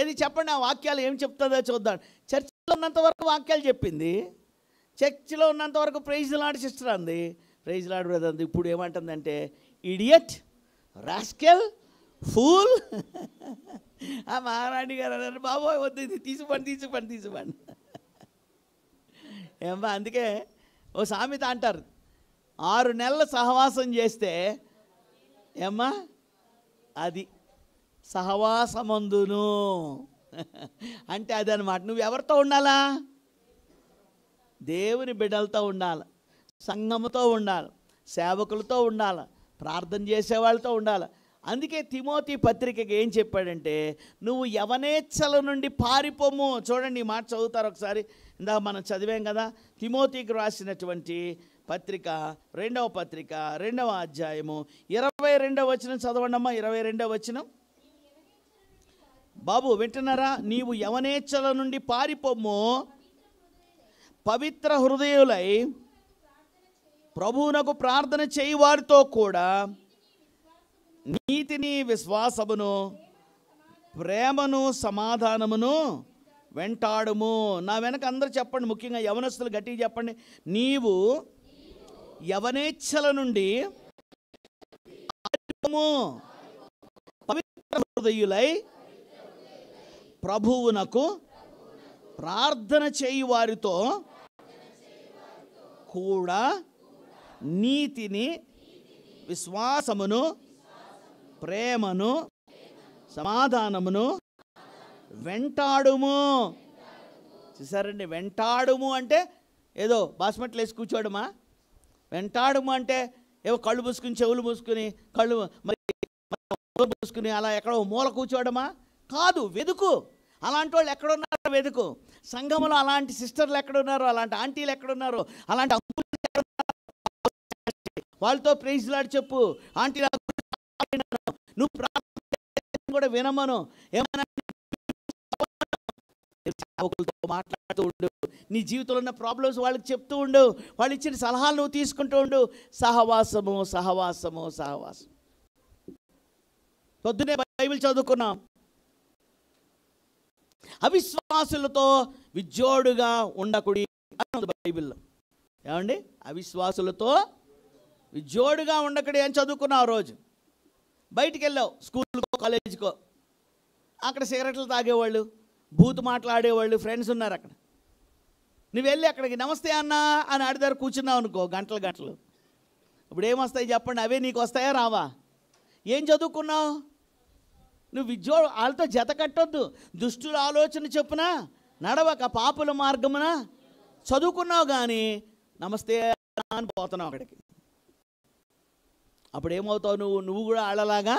ఏది చెప్పండి, ఆ వాక్యాలు ఏం చెప్తుందో చూద్దాం. చర్చిలో ఉన్నంత వరకు వాక్యాలు చెప్పింది, చర్చిలో ఉన్నంత వరకు ప్రైజ్ లాడ్ సిస్టర్ అంది, ప్రైజ్ లాడ్ బ్రదర్ అంది. ఇప్పుడు ఏమంటుందంటే ఇడియట్, రాస్కెల్, ఫూల్. ఆ మహారాణి గారు అన్నారు బాబోయ్ వద్దు, ఇది తీసుకోండి. ఏమ్మా, అందుకే ఓ సామెత అంటారు, 6 నెలలు సహవాసం చేస్తే ఏమ్మా అది సహవాసమందును అంటే అది అనమాట. నువ్వు ఎవరితో ఉండాలా? దేవుని బిడ్డలతో ఉండాలి, సంఘముతో ఉండాలి, సేవకులతో ఉండాలి, ప్రార్థన చేసేవాళ్ళతో ఉండాలి. అందుకే తిమోతి పత్రికకి ఏం చెప్పాడంటే నువ్వు యవనేచ్ఛల నుండి పారిపోము. చూడండి ఈ మాట చదువుతారు ఒకసారి. ఇందాక మనం చదివాం కదా, తిమోతికి రాసినటువంటి పత్రిక, 2వ పత్రిక, 2వ అధ్యాయము 22వ వచనం చదవండి అమ్మా. 22వ వచనం బాబు వింటున్నారా? నీవు యవనేచ్ఛల నుండి పారిపోము, పవిత్ర హృదయులై ప్రభువునకు ప్రార్థన చేయి వారితో కూడా నీతిని, విశ్వాసమును, ప్రేమను, సమాధానమును వెంటాడుము. నా వెనక అందరూ చెప్పండి, ముఖ్యంగా యవనస్తులు గట్టిగా చెప్పండి. నీవు యవనేచ్ఛల నుండి పవిత్ర హృదయులై ప్రభువునకు ప్రార్థన చేయి వారితో కూడా నీతిని, విశ్వాసమును, ప్రేమను, సమాధానమును వెంటాడుము. చూసారండి, వెంటాడుము అంటే ఏదో బాస్మట్లు వేసి కూర్చోడమా? వెంటాడుము అంటే ఏవో కళ్ళు మూసుకుని, చెవులు మూసుకుని, కళ్ళు మరి మూసుకుని అలా ఎక్కడో మూల కూర్చోవడమా? కాదు, వెదుకు. అలాంటి వాళ్ళు ఎక్కడున్నారో వెదుకు. సంఘంలో అలాంటి సిస్టర్లు ఎక్కడున్నారో, అలాంటి ఆంటీలు ఎక్కడున్నారో, అలాంటి అంకులు వాళ్ళతో ప్రైజ్ లాడ్ చెప్పు. ఆంటీ నువ్వు ప్రార్థన కూడా వినమను. ఏమన్నా సేవకులతో మాట్లాడుతూ ఉండు, నీ జీవితంలో ఉన్న ప్రాబ్లమ్స్ వాళ్ళకి చెప్తూ ఉండు, వాళ్ళు ఇచ్చిన సలహాలు నువ్వు తీసుకుంటూ ఉండు. సహవాసము. పొద్దునే బైబిల్ చదువుకున్నాం, అవిశ్వాసులతో విజ్జోడుగా ఉండకుడి అన్నది బైబిల్లో. ఏమండి, అవిశ్వాసులతో విజ్జోడుగా ఉండకుడి అని చదువుకున్నావు. ఆ రోజు బయటికి వెళ్ళావు, స్కూల్కో కాలేజీకో, అక్కడ సిగరెట్లు తాగేవాళ్ళు, బూతు మాట్లాడేవాళ్ళు ఫ్రెండ్స్ ఉన్నారు అక్కడ. నువ్వు వెళ్ళి అక్కడికి నమస్తే అన్నా అని ఆడిదారు కూర్చున్నావు అనుకో గంటలు. ఇప్పుడు ఏమొస్తాయి చెప్పండి? అవే నీకు వస్తాయా రావా? ఏం చదువుకున్నావు నువ్వు? వాళ్ళతో జత కట్టొద్దు, దుష్టుల ఆలోచన చొప్పున నడవక పాపుల మార్గమున చదువుకున్నావు, కానీ నమస్తే అని పోతున్నావు అక్కడికి. అప్పుడు ఏమవుతావు నువ్వు కూడా ఆడలాగా.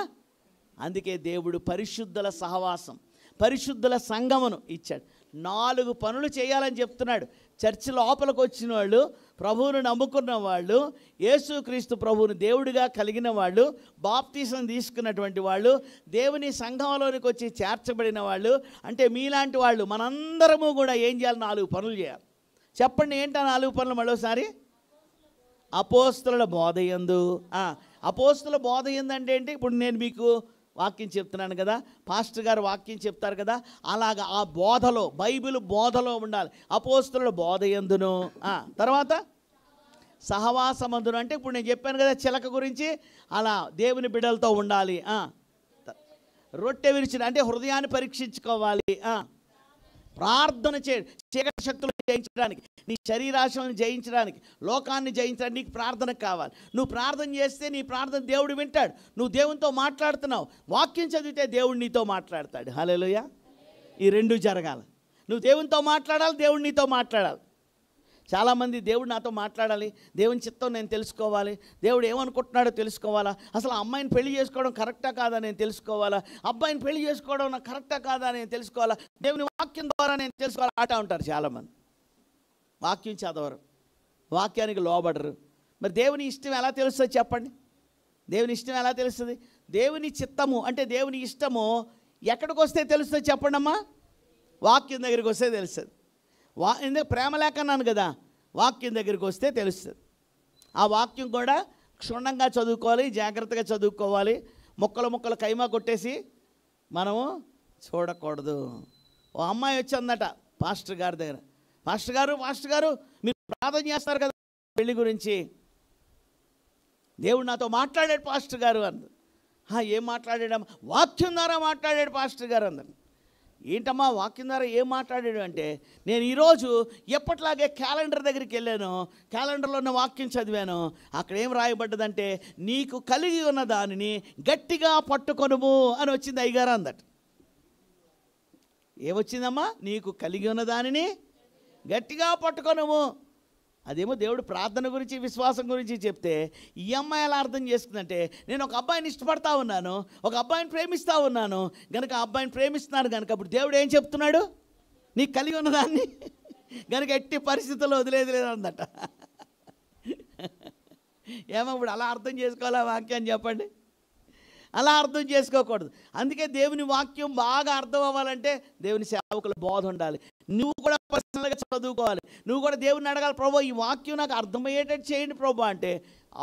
అందుకే దేవుడు పరిశుద్ధుల సహవాసం, పరిశుద్ధుల సంగమును ఇచ్చాడు. 4 పనులు చేయాలని చెప్తున్నాడు. చర్చి లోపలికి వచ్చిన వాళ్ళు, ప్రభువును నమ్ముకున్న వాళ్ళు, యేసుక్రీస్తు ప్రభువును దేవుడిగా కలిగిన వాళ్ళు, బాప్తీసం తీసుకున్నటువంటి వాళ్ళు, దేవుని సంఘంలోనికి వచ్చి చేర్చబడిన వాళ్ళు, అంటే మీలాంటి వాళ్ళు మనందరము కూడా ఏం చేయాలి? 4 పనులు చేయాలి. చెప్పండి ఏంటి ఆ 4 పనులు? మరోసారి, అపోస్తలుల బోధయందు. అపోస్తలుల బోధయందు అంటే ఏంటి? ఇప్పుడు నేను మీకు వాక్యం చెప్తున్నాను కదా, పాస్టర్ గారు వాక్యం చెప్తారు కదా, అలాగా ఆ బోధలో, బైబిల్ బోధలో ఉండాలి. అపోస్తలుల బోధయందును. తర్వాత సహవాసమందును అంటే ఇప్పుడు నేను చెప్పాను కదా చిలక గురించి, అలా దేవుని బిడ్డలతో ఉండాలి. రొట్టె విరిచిన అంటే హృదయాన్ని పరీక్షించుకోవాలి. ప్రార్థన చేయండి. చీకటి శక్తులను జయించడానికి, నీ శరీరాశలను జయించడానికి, లోకాన్ని జయించడానికి నీకు ప్రార్థన కావాలి. నువ్వు ప్రార్థన చేస్తే నీ ప్రార్థన దేవుడు వింటాడు. నువ్వు దేవునితో మాట్లాడుతున్నావు, వాక్యం చదివితే దేవుడు నీతో మాట్లాడతాడు. హల్లెలూయా. ఈ రెండు జరగాలి. నువ్వు దేవునితో మాట్లాడాలి, దేవుడు నీతో మాట్లాడాలి. చాలామంది దేవుడు నాతో మాట్లాడాలి, దేవుని చిత్తం నేను తెలుసుకోవాలి, దేవుడు ఏమనుకుంటున్నాడో తెలుసుకోవాలా, అసలు ఆ అమ్మాయిని పెళ్లి చేసుకోవడం కరెక్టా కాదా నేను తెలుసుకోవాలా, అబ్బాయిని పెళ్లి చేసుకోవడం నాకు కరెక్టా కాదా నేను తెలుసుకోవాలా, దేవుని వాక్యం ద్వారా నేను తెలుసుకోవాలి ఆట ఉంటారు చాలామంది. వాక్యం చదవరు, వాక్యానికి లోబడరు. మరి దేవుని ఇష్టం ఎలా తెలుస్తుంది చెప్పండి? దేవుని ఇష్టం ఎలా తెలుస్తుంది? దేవుని చిత్తము అంటే దేవుని ఇష్టము ఎక్కడికి వస్తే తెలుస్తుంది చెప్పండి అమ్మా? వాక్యం దగ్గరికి వస్తే తెలుస్తుంది. ఎందుకు ప్రేమ లేక అన్నాను కదా, వాక్యం దగ్గరికి వస్తే తెలుస్తుంది. ఆ వాక్యం కూడా క్షుణ్ణంగా చదువుకోవాలి, జాగ్రత్తగా చదువుకోవాలి. ముక్కలు ముక్కలు కైమా కొట్టేసి మనము చూడకూడదు. ఓ అమ్మాయి వచ్చిందట పాస్టర్ గారి దగ్గర, పాస్టర్ గారు మీరు ప్రార్థన చేస్తారు కదా పెళ్లి గురించి, దేవుడు నాతో మాట్లాడాడు పాస్టర్ గారు అంది. ఏం మాట్లాడాడమ్మా? వాక్యం ద్వారా మాట్లాడాడు పాస్టర్ గారు అందరు. ఏంటమ్మా వాక్యం ద్వారా ఏం మాట్లాడాడు అంటే, నేను ఈరోజు ఎప్పట్లాగే క్యాలెండర్ దగ్గరికి వెళ్ళాను, క్యాలెండర్లో ఉన్న వాక్యం చదివాను. అక్కడ ఏం రాయబడ్డదంటే, నీకు కలిగి ఉన్న దానిని గట్టిగా పట్టుకొనుము అని వచ్చింది అయ్యగారు అందట. ఏమొచ్చిందమ్మా? నీకు కలిగి ఉన్న దానిని గట్టిగా పట్టుకొనుము. అదేమో దేవుడు ప్రార్థన గురించి విశ్వాసం గురించి చెప్తే, ఈ అమ్మాయి ఎలా అర్థం చేసుకుందంటే, నేను ఒక అబ్బాయిని ఇష్టపడతా ఉన్నాను, ఒక అబ్బాయిని ప్రేమిస్తూ ఉన్నాను కనుక ఆ అబ్బాయిని ప్రేమిస్తున్నాను కనుక అప్పుడు దేవుడు ఏం చెప్తున్నాడు? నీకు కలిగి ఉన్నదాన్ని కనుక ఎట్టి పరిస్థితుల్లో వదిలేదు లేదన్నట. ఏమో ఇప్పుడు అలా అర్థం చేసుకోవాలా వాక్యాన్ని చెప్పండి? అలా అర్థం చేసుకోకూడదు. అందుకే దేవుని వాక్యం బాగా అర్థం అవ్వాలంటే దేవుని సేవకుల బోధ ఉండాలి. నువ్వు కూడా పర్సనల్గా చదువుకోవాలి. నువ్వు కూడా దేవుని అడగాలి, ప్రభు ఈ వాక్యం నాకు అర్థమయ్యేటట్టు చేయండి ప్రభు అంటే,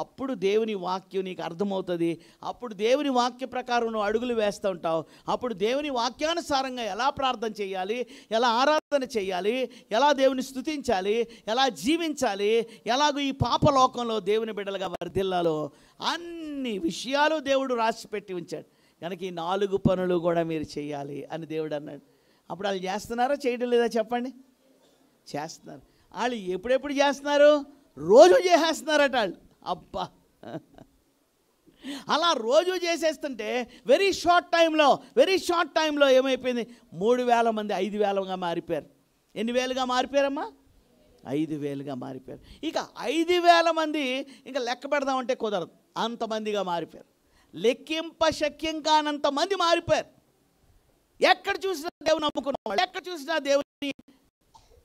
అప్పుడు దేవుని వాక్యం నీకు అర్థమవుతుంది. అప్పుడు దేవుని వాక్య ప్రకారం నువ్వు అడుగులు వేస్తూ ఉంటావు. అప్పుడు దేవుని వాక్యానుసారంగా ఎలా ప్రార్థన చేయాలి, ఎలా ఆరాధన చేయాలి, ఎలా దేవుని స్తుతించాలి, ఎలా జీవించాలి, ఎలాగో ఈ పాపలోకంలో దేవుని బిడ్డలుగా వర్ధిల్లాలో అన్ని విషయాలు దేవుడు రాసిపెట్టి ఉంచాడు. కనుక ఈ 4 పనులు కూడా మీరు చేయాలి అని దేవుడు అన్నాడు. అప్పుడు వాళ్ళు చేస్తున్నారా చేయడం లేదా చెప్పండి? చేస్తున్నారు. వాళ్ళు ఎప్పుడెప్పుడు చేస్తున్నారు? రోజు చేసేస్తున్నారట వాళ్ళు. అబ్బా, అలా రోజు చేసేస్తుంటే వెరీ షార్ట్ టైంలో ఏమైపోయింది? 3,000 మంది 5,000గా మారిపోయారు. ఎన్ని వేలుగా మారిపోయారమ్మా? 5,000గా మారిపోయారు. ఇక 5,000 మంది ఇంకా లెక్క పెడదామంటే కుదరదు, అంతమందిగా మారిపోయారు. లెక్కింప శక్యం కానంత మంది మారిపోయారు. ఎక్కడ చూసినా దేవుని నమ్ముకున్నవాళ్ళు, ఎక్కడ చూసినా దేవుని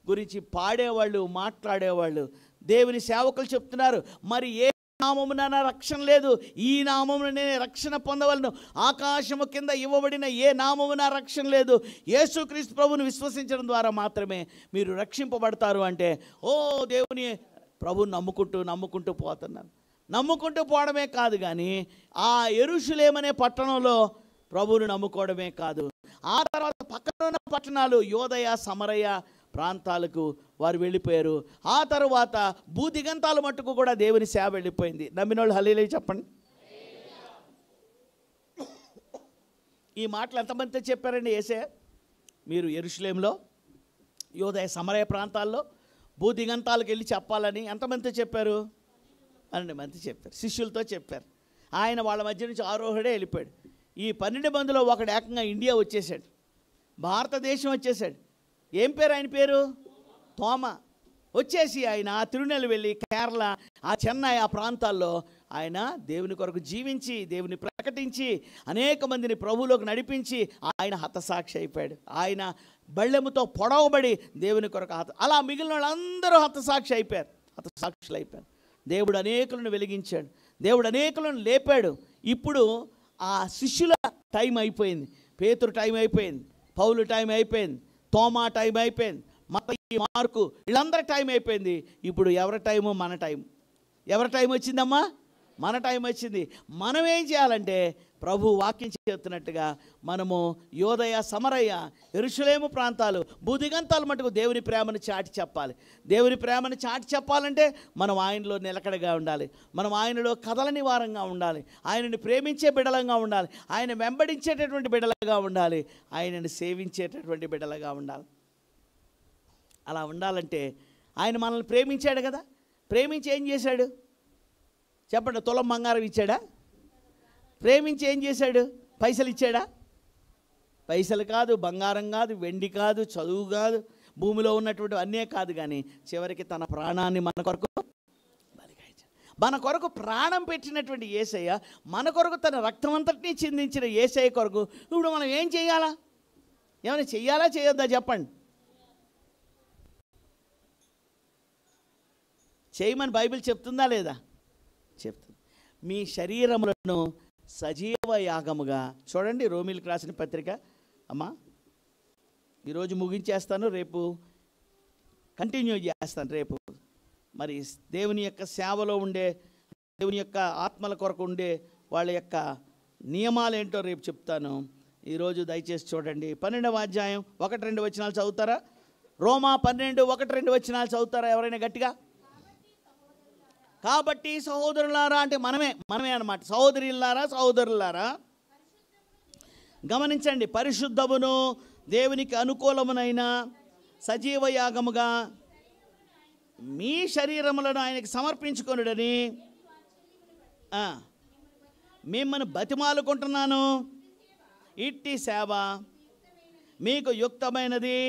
గురించి పాడేవాళ్ళు, మాట్లాడేవాళ్ళు. దేవుని సేవకులు చెప్తున్నారు, మరి ఏ నామమున రక్షణ లేదు, ఈ నామమునే రక్షణ పొందవలను. ఆకాశము కింద ఇవ్వబడిన ఏ నామమున రక్షణ లేదు, యేసుక్రీస్తు ప్రభువును విశ్వసించడం ద్వారా మాత్రమే మీరు రక్షింపబడతారు అంటే, ఓ దేవుని ప్రభువుని నమ్ముకుంటూ పోతున్నారు. నమ్ముకుంటూ పోవడమే కాదు కానీ ఆ యెరూషలేమనే పట్టణంలో ప్రభువును నమ్ముకోవడమే కాదు, ఆ తర్వాత పక్కన ఉన్న పట్టణాలు యోదయ సమరయ ప్రాంతాలకు వారు వెళ్ళిపోయారు. ఆ తర్వాత భూదిగంతాల మట్టుకు కూడా దేవుని సేవ వెళ్ళిపోయింది. నమ్మిన వాళ్ళు హల్లెలూయా చెప్పండి. ఈ మాటలు ఎంతమందితో చెప్పారండి యేసయ్య? మీరు యెరూషలేంలో యోదయ సమరయ ప్రాంతాల్లో భూదిగంతాలకు వెళ్ళి చెప్పాలని ఎంతమందితో చెప్పారు? 12 మంది చెప్పారు, శిష్యులతో చెప్పారు. ఆయన వాళ్ళ మధ్య నుంచి ఆరోహుడే వెళ్ళిపోయాడు. ఈ 12 మందిలో ఒకడు ఏకంగా ఇండియా వచ్చేసాడు, భారతదేశం వచ్చేసాడు. ఏం పేరు ఆయన పేరు? తోమా. వచ్చేసి ఆయన తిరునెల్వేలి, కేరళ, ఆ చెన్నై, ఆ ప్రాంతాల్లో ఆయన దేవుని కొరకు జీవించి, దేవుని ప్రకటించి, అనేక మందిని ప్రభువులోకి నడిపించి ఆయన హతసాక్షి అయిపోయాడు. ఆయన బళ్ళెముతో పొడవబడి దేవుని కొరకు అలా మిగిలిన వాళ్ళందరూ హతసాక్షులు అయిపోయారు. దేవుడు అనేకులను వెలిగించాడు, దేవుడు అనేకులను లేపాడు. ఇప్పుడు ఆ శిష్యుల టైం అయిపోయింది, పేతురు టైం అయిపోయింది, పౌలు టైం అయిపోయింది, తోమా టైం అయిపోయింది, మత్తయి, మార్కు, వీళ్ళందరి టైం అయిపోయింది. ఇప్పుడు ఎవరి టైము? మన టైం. ఎవరి టైం వచ్చిందమ్మా? మన టైం వచ్చింది. మనం ఏం చేయాలంటే ప్రభు వాక్యం చెప్తున్నట్టుగా మనము యోదయ, సమరయ్య, యెరూషలేము ప్రాంతాలు, భూదిగంతాల మటుకు దేవుని ప్రేమను చాటి చెప్పాలి. దేవుని ప్రేమను చాటి చెప్పాలంటే మనం ఆయనలో నిలకడగా ఉండాలి. మనం ఆయనలో కదలని వారంగా ఉండాలి. ఆయనని ప్రేమించే బిడ్డలంగా ఉండాలి. ఆయన వెంబడించేటటువంటి బిడ్డలుగా ఉండాలి. ఆయనని సేవించేటటువంటి బిడ్డలుగా ఉండాలి. అలా ఉండాలంటే ఆయన మనల్ని ప్రేమించాడు కదా. ప్రేమించి ఏం చేశాడు చెప్పండి? తులం బంగారం ఇచ్చాడా? ప్రేమించి ఏం చేశాడు? పైసలు ఇచ్చాడా? పైసలు కాదు, బంగారం కాదు, వెండి కాదు, చదువు కాదు, భూమిలో ఉన్నటువంటి అన్నే కాదు, కానీ చివరికి తన ప్రాణాన్ని మన కొరకు బలిగా ఇచ్చాడు. మన కొరకు ప్రాణం పెట్టినటువంటి యేసయ్య, మన కొరకు తన రక్తం అంతటినీ చిందించిన యేసయ్య కొరకు ఇప్పుడు మనం ఏం చేయాలా? ఏమైనా చెయ్యాలా చేయొద్దా చెప్పండి? చేయమని బైబిల్ చెప్తుందా లేదా? చెప్తుంది. మీ శరీరములను సజీవ యాగముగా చూడండి. రోమీలకు రాసిన పత్రిక అమ్మా, ఈరోజు ముగించేస్తాను, రేపు కంటిన్యూ చేస్తాను. రేపు మరి దేవుని యొక్క సేవలో ఉండే, దేవుని యొక్క ఆత్మల కొరకు ఉండే వాళ్ళ యొక్క నియమాలు ఏంటో రేపు చెప్తాను. ఈరోజు దయచేసి చూడండి. 12వ అధ్యాయం 1-2 వచనాలు చదువుతారా? రోమా 12:1-2 వచనాలు చదువుతారా ఎవరైనా గట్టిగా? కాబట్టి సహోదరులారా, అంటే మనమే అన్నమాట. సహోదరులారా గమనించండి. పరిశుద్ధమును దేవునికి అనుకూలమునైన సజీవ యాగముగా మీ శరీరములను ఆయనకి సమర్పించుకొనుడని మిమ్మల్ని బతిమాలుకుంటున్నాను. ఇట్టి సేవ మీకు యుక్తమైనది.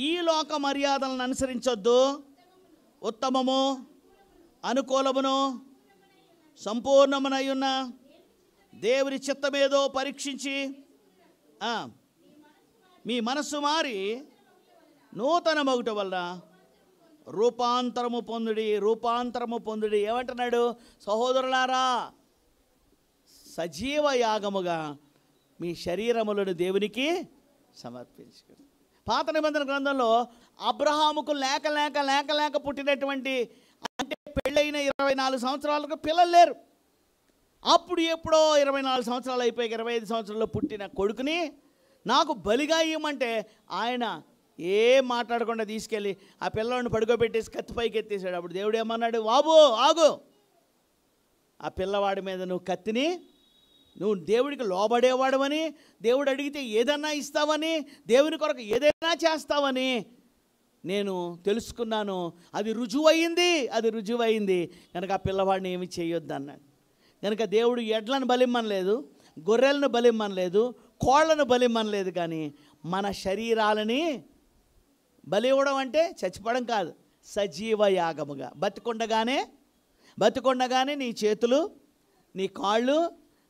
ఈ లోక మర్యాదలను అనుసరించొద్దు. ఉత్తమము, అనుకూలమును, సంపూర్ణమునై ఉన్న దేవుని చిత్తమేదో పరీక్షించి మీ మనస్సు మారి నూతన మగుట వల్ల రూపాంతరము పొందుడి. ఏమంటున్నాడు? సహోదరులారా, సజీవ యాగముగా మీ శరీరములను దేవునికి సమర్పించుకోండి. పాత నిబంధన గ్రంథంలో అబ్రహాముకు లేక పుట్టినటువంటి, అంటే పెళ్ళైన 24 సంవత్సరాలకు పిల్లలు లేరు. అప్పుడు ఎప్పుడో 24 సంవత్సరాలు అయిపోయి 25 సంవత్సరాల్లో పుట్టిన కొడుకుని నాకు బలిగా ఇవ్వమంటే ఆయన ఏం మాట్లాడకుండా తీసుకెళ్ళి ఆ పిల్లవాడిని పడుకోబెట్టేసి కత్తి పైకి ఎత్తేసాడు. అప్పుడు దేవుడు ఏమన్నాడు? బాబు ఆగు, ఆ పిల్లవాడి మీద నువ్వు కత్తిని, నువ్వు దేవుడికి లోబడేవాడవని, దేవుడు అడిగితే ఏదన్నా ఇస్తావని, దేవుని కొరకు ఏదైనా చేస్తావని నేను తెలుసుకున్నాను. అది రుజువైంది కనుక ఆ పిల్లవాడిని ఏమి చేయొద్దు అన్నాడు. కనుక దేవుడు ఎడ్లను బలిమ్మనలేదు, గొర్రెలను బలిమ్మనలేదు, కోళ్లను బలిమ్మనలేదు, కానీ మన శరీరాలని బలి ఇవ్వడం అంటే చచ్చిపోవడం కాదు, సజీవ యాగముగా. బతికొండగానే నీ చేతులు, నీ కాళ్ళు,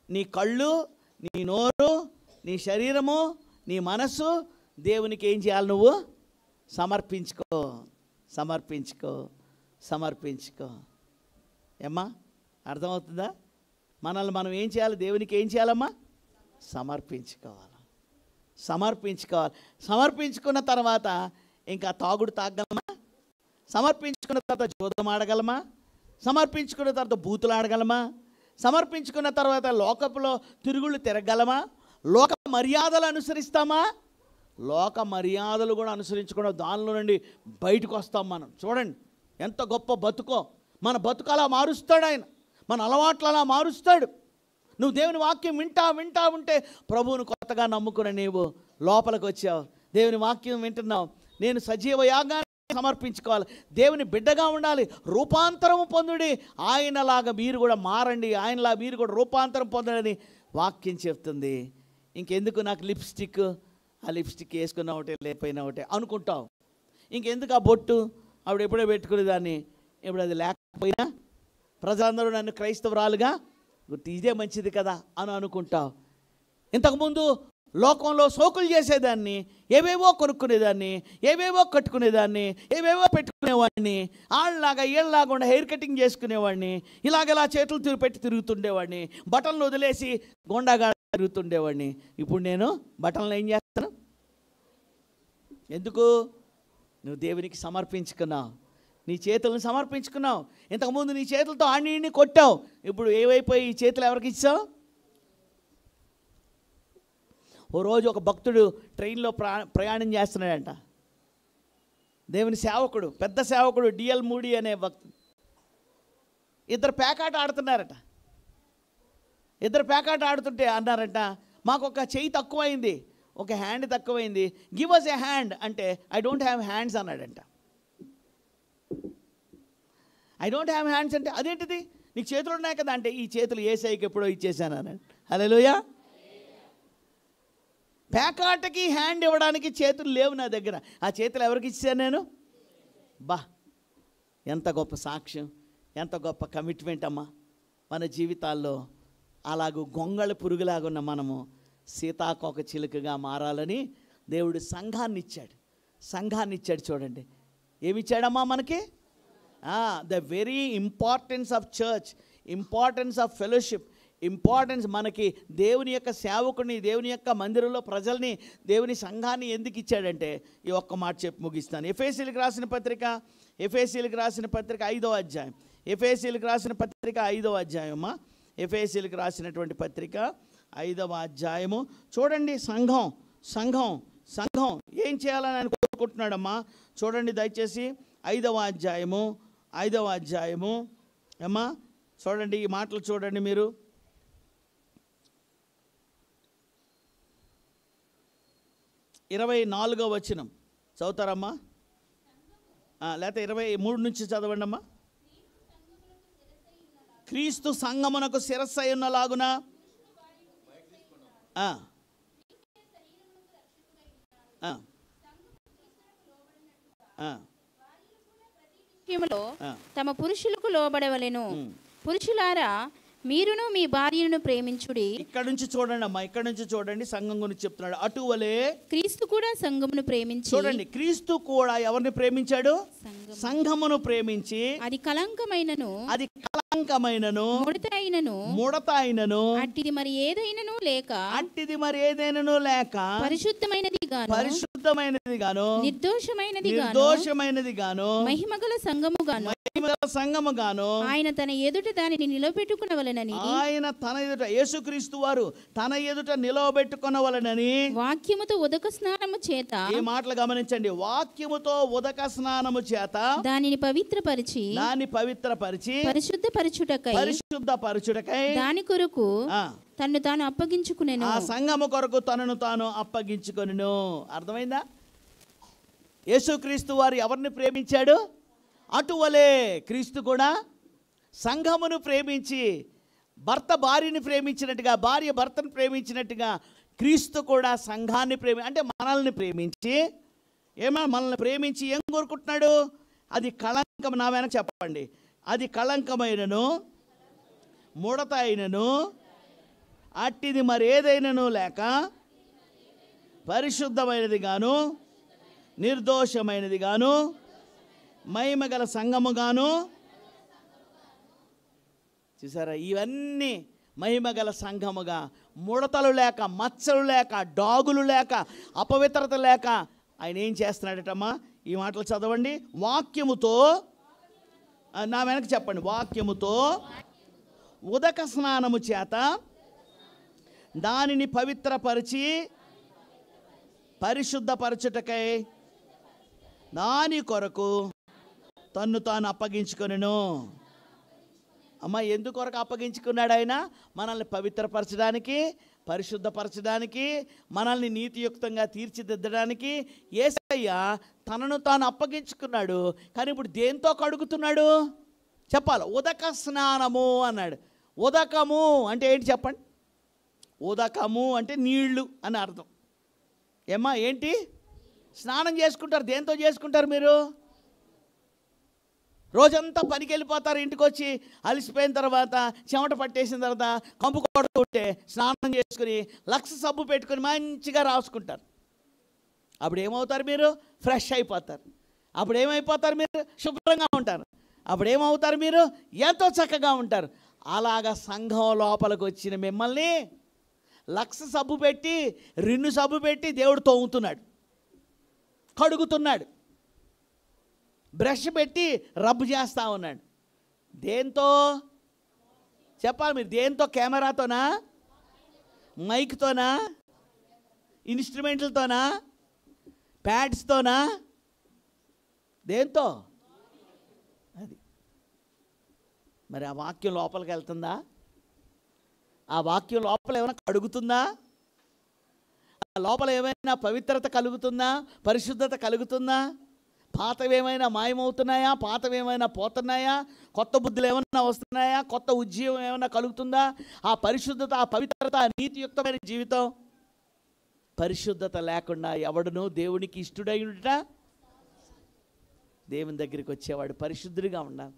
నీ కళ్ళు, నీ నోరు, నీ శరీరము, నీ మనస్సు దేవునికి ఏం చేయాలి? నువ్వు సమర్పించుకో. ఏమ్మా, అర్థమవుతుందా? మనల్ని మనం ఏం చేయాలి? దేవునికి ఏం చేయాలమ్మా? సమర్పించుకోవాలి. సమర్పించుకున్న తర్వాత ఇంకా తాగుడు తాగలమా? సమర్పించుకున్న తర్వాత జూదం ఆడగలమా? సమర్పించుకున్న తర్వాత బూతులు ఆడగలమా? సమర్పించుకున్న తర్వాత లోకపులో తిరుగుళ్ళు తిరగలమా? లోక మర్యాదలు అనుసరిస్తామా? లోక మర్యాదలు కూడా అనుసరించకుండా దానిలో నుండి బయటకు వస్తాం మనం. చూడండి ఎంత గొప్ప బతుకో. మన బతుకు అలా మారుస్తాడు ఆయన, మన అలవాట్లు అలా మారుస్తాడు. నువ్వు దేవుని వాక్యం వింటా ఉంటే ప్రభువును కొత్తగా నమ్ముకుని నీవు లోపలికి వచ్చావు, దేవుని వాక్యం వింటున్నావు. నేను సజీవ యాగాన్ని సమర్పించుకోవాలి, దేవుని బిడ్డగా ఉండాలి, రూపాంతరము పొందుడి, ఆయనలాగా మీరు కూడా మారండి, ఆయనలా మీరు కూడా రూపాంతరం పొందడని వాక్యం చెప్తుంది. ఇంకెందుకు నాకు లిప్స్టిక్, ఆ లిప్స్టిక్ వేసుకున్న ఒకటే లేకపోయినా ఒకటే అనుకుంటావు. ఇంకెందుకు ఆ బొట్టు, ఆవిడ ఎప్పుడో పెట్టుకునేదాన్ని, ఇప్పుడు అది లేకపోయినా ప్రజలందరూ నన్ను క్రైస్తవురాలుగా గుర్తు, ఇదే మంచిది కదా అని అనుకుంటావు. ఇంతకుముందు లోకంలో సోకులు చేసేదాన్ని, ఏవేవో కొనుక్కునేదాన్ని, ఏవేవో కట్టుకునేదాన్ని, ఏవేవో పెట్టుకునేవాడిని, ఆళ్ళలాగా ఈళ్ళలాగా ఉండే హెయిర్ కటింగ్ చేసుకునేవాడిని, ఇలాగలా చేతులు పెట్టి తిరుగుతుండేవాడిని, బట్టలను వదిలేసి గొండాగా తిరుగుతుండేవాడిని. ఇప్పుడు నేను బట్టలను ఏం చేస్తాను? ఎందుకు? నువ్వు దేవునికి సమర్పించుకున్నావు, నీ చేతులను సమర్పించుకున్నావు. ఇంతకుముందు నీ చేతులతో ఆడిని కొట్టావు. ఇప్పుడు ఏవైపోయి ఈ చేతులు ఎవరికి ఇచ్చావు? ఓ రోజు ఒక భక్తుడు ట్రైన్లో ప్రయాణం చేస్తున్నాడంట. దేవుని సేవకుడు, పెద్ద సేవకుడు డిఎల్ మూడీ అనే భక్తుడు. ఇద్దరు పేకాట ఆడుతున్నారట. ఇద్దరు పేకాట ఆడుతుంటే అన్నారంట, మాకు ఒక చెయ్యి తక్కువైంది, ఒక హ్యాండ్ తక్కువైంది, గివ్ అస్ ఏ హ్యాండ్ అంటే ఐ డోంట్ హ్యావ్ హ్యాండ్స్ అన్నాడంట. ఐ డోంట్ హ్యావ్ హ్యాండ్స్ అంటే అదేంటిది, నీకు చేతులు ఉన్నాయి కదా అంటే ఈ చేతులు యేసయ్యకి ఎప్పుడో ఇచ్చేసాను అన్నాడు. హల్లెలూయా. పేకాటకి హ్యాండ్ ఇవ్వడానికి చేతులు లేవు నా దగ్గర, ఆ చేతులు ఎవరికి ఇచ్చాను నేను? బా, ఎంత గొప్ప సాక్ష్యం, ఎంత గొప్ప కమిట్మెంట్ అమ్మా. మన జీవితాల్లో అలాగూ గొంగళ పురుగులాగున్న మనము సీతాకోక చిలుకగా మారాలని దేవుడు సంఘాన్ని ఇచ్చాడు. చూడండి ఏమిచ్చాడమ్మా మనకి? The very importance of church, importance of fellowship, importance మనకి దేవుని యొక్క సేవకుని, దేవుని యొక్క మందిరంలో ప్రజల్ని, దేవుని సంఘాన్ని ఎందుకు ఇచ్చాడంటే ఈ ఒక్క మాట చెప్పి ముగిస్తాను. ఎఫెసీయులకు రాసిన పత్రిక 5వ అధ్యాయం. ఎఫెసీయులకు రాసిన పత్రిక 5వ అధ్యాయం అమ్మా. ఎఫెసీయులకు రాసినటువంటి పత్రిక 5వ అధ్యాయము చూడండి. సంఘం ఏం చేయాలని ఆయన కోరుకుంటున్నాడమ్మా. చూడండి దయచేసి 5వ అధ్యాయము అమ్మా. చూడండి ఈ మాటలు చూడండి మీరు. 24వ వచనం చదువుతారమ్మా, లేకపోతే 23 నుంచి చదవండి అమ్మా. క్రీస్తు సంఘమునకు శిరస్సు అయి ఉన్నలాగున తమ పురుషులకు లోబడవలెను. పురుషులారా మీరును మీ భార్యను ప్రేమించుడి. ఇక్కడ నుంచి చూడండి అమ్మా, ఇక్కడ నుంచి చూడండి, సంఘం గురించి చెప్తున్నాడు. అటువలే క్రీస్తు కూడా సంఘమును ప్రేమించి, చూడండి క్రీస్తు కూడా ఎవరిని ప్రేమించాడు? సంఘమును ప్రేమించి, అది కళంకమైనను ముడత అయినను అట్టిది మరి ఏదైనను లేక పరిశుద్ధమైనది గాను నిర్దోషమైనది గాను మహిమగల సంఘము గాను ఆయన తన ఎదుట దానిని నిలబెట్టుకొనవలెనని, యేసుక్రీస్తు వారు తన ఎదుట నిలబెట్టుకొనవలెనని వాక్యముతో ఉదక స్నానము చేత, ఈ మాటలు గమనించండి, వాక్యముతో ఉదక స్నానము చేత దానిని పవిత్రపరిచి పరిశుద్ధపరచుటకై దాని కొరకు తన్ను తాను అప్పగించుకునేను. ఆ సంఘము కొరకు తనను తాను అప్పగించుకొనెను. అర్థమైందా? యేసుక్రీస్తు వారు ఎవరిని ప్రేమించాడు? అటువలే క్రీస్తు కూడా సంఘమును ప్రేమించి, భర్త భార్యని ప్రేమించినట్టుగా, భార్య భర్తను ప్రేమించినట్టుగా క్రీస్తు కూడా సంఘాన్ని అంటే మనల్ని ప్రేమించి, మనల్ని ప్రేమించి ఏం కోరుకుంటున్నాడు? అది కళంకం, నా వెనక చెప్పండి, అది కళంకమైనను ముడత అయినను అట్టిది మరి ఏదైనను లేక పరిశుద్ధమైనది గాను నిర్దోషమైనది గాను మహిమగల సంఘముగాను. చూసారా, ఇవన్నీ మహిమగల సంఘముగా, ముడతలు లేక, మచ్చలు లేక, డాగులు లేక, అపవిత్రత లేక ఆయన ఏం చేస్తున్నాడటమ్మా? ఈ మాటలు చదవండి. వాక్యముతో, నా వెనక చెప్పండి, వాక్యముతో ఉదక స్నానము చేత దానిని పవిత్రపరిచి పరిశుద్ధపరచుటకై దాని కొరకు తన్ను తాను అప్పగించుకొనెను. అమ్మ, ఎందుకొరకు అప్పగించుకున్నాడు ఆయన? మనల్ని పవిత్రపరచడానికి, పరిశుద్ధపరచడానికి, మనల్ని నీతియుక్తంగా తీర్చిదిద్దడానికి యేసయ్య తనను తాను అప్పగించుకున్నాడు. కానీ ఇప్పుడు దేంతో కడుగుతున్నాడు చెప్పాలి? ఉదక స్నానము అన్నాడు. ఉదకము అంటే ఏంటి చెప్పండి? ఉదకము అంటే నీళ్లు అని అర్థం. ఏమ్మా, ఏంటి? స్నానం చేసుకుంటారు. దేంతో చేసుకుంటారు మీరు? రోజంతా పనికి వెళ్ళిపోతారు, ఇంటికి వచ్చి అలసిపోయిన తర్వాత, చెమట పట్టేసిన తర్వాత కంపు కొడుతూ ఉంటే స్నానం చేసుకుని లక్స్ సబ్బు పెట్టుకుని మంచిగా రాసుకుంటారు. అప్పుడు ఏమవుతారు మీరు? ఫ్రెష్ అయిపోతారు. అప్పుడు ఏమైపోతారు మీరు? శుభ్రంగా ఉంటారు. అప్పుడు ఏమవుతారు మీరు? ఎంతో చక్కగా ఉంటారు. అలాగా సంఘం లోపలికి వచ్చిన మిమ్మల్ని లక్స్ సబ్బు పెట్టి, రిన్ను సబ్బు పెట్టి దేవుడు తోముతున్నాడు, కడుగుతున్నాడు. బ్రష్ పెట్టి రబ్ చేస్తూ ఉన్నాడు. దేంతో చెప్పాలి మీరు? దేంతో? కెమెరాతోనా, మైక్తోనా, ఇన్స్ట్రుమెంట్లతోనా, ప్యాడ్స్తోనా, దేంతో? అది మరి ఆ వాక్యం లోపలికి వెళ్తుందా? ఆ వాక్యం లోపల ఏమైనా కడుగుతుందా? ఆ లోపల ఏమైనా పవిత్రత కలుగుతుందా? పరిశుద్ధత కలుగుతుందా? పాతవేమైనా మాయమవుతున్నాయా? పాతవేమైనా పోతున్నాయా? కొత్త బుద్ధులు ఏమైనా వస్తున్నాయా? కొత్త ఉద్యమం ఏమైనా కలుగుతుందా? ఆ పరిశుద్ధత, ఆ పవిత్రత, ఆ నీతియుక్తమైన జీవితం. పరిశుద్ధత లేకుండా ఎవడును దేవునికి ఇష్టడై ఉండుట. దేవుని దగ్గరికి వచ్చేవాడు పరిశుద్ధుడిగా ఉండాలి.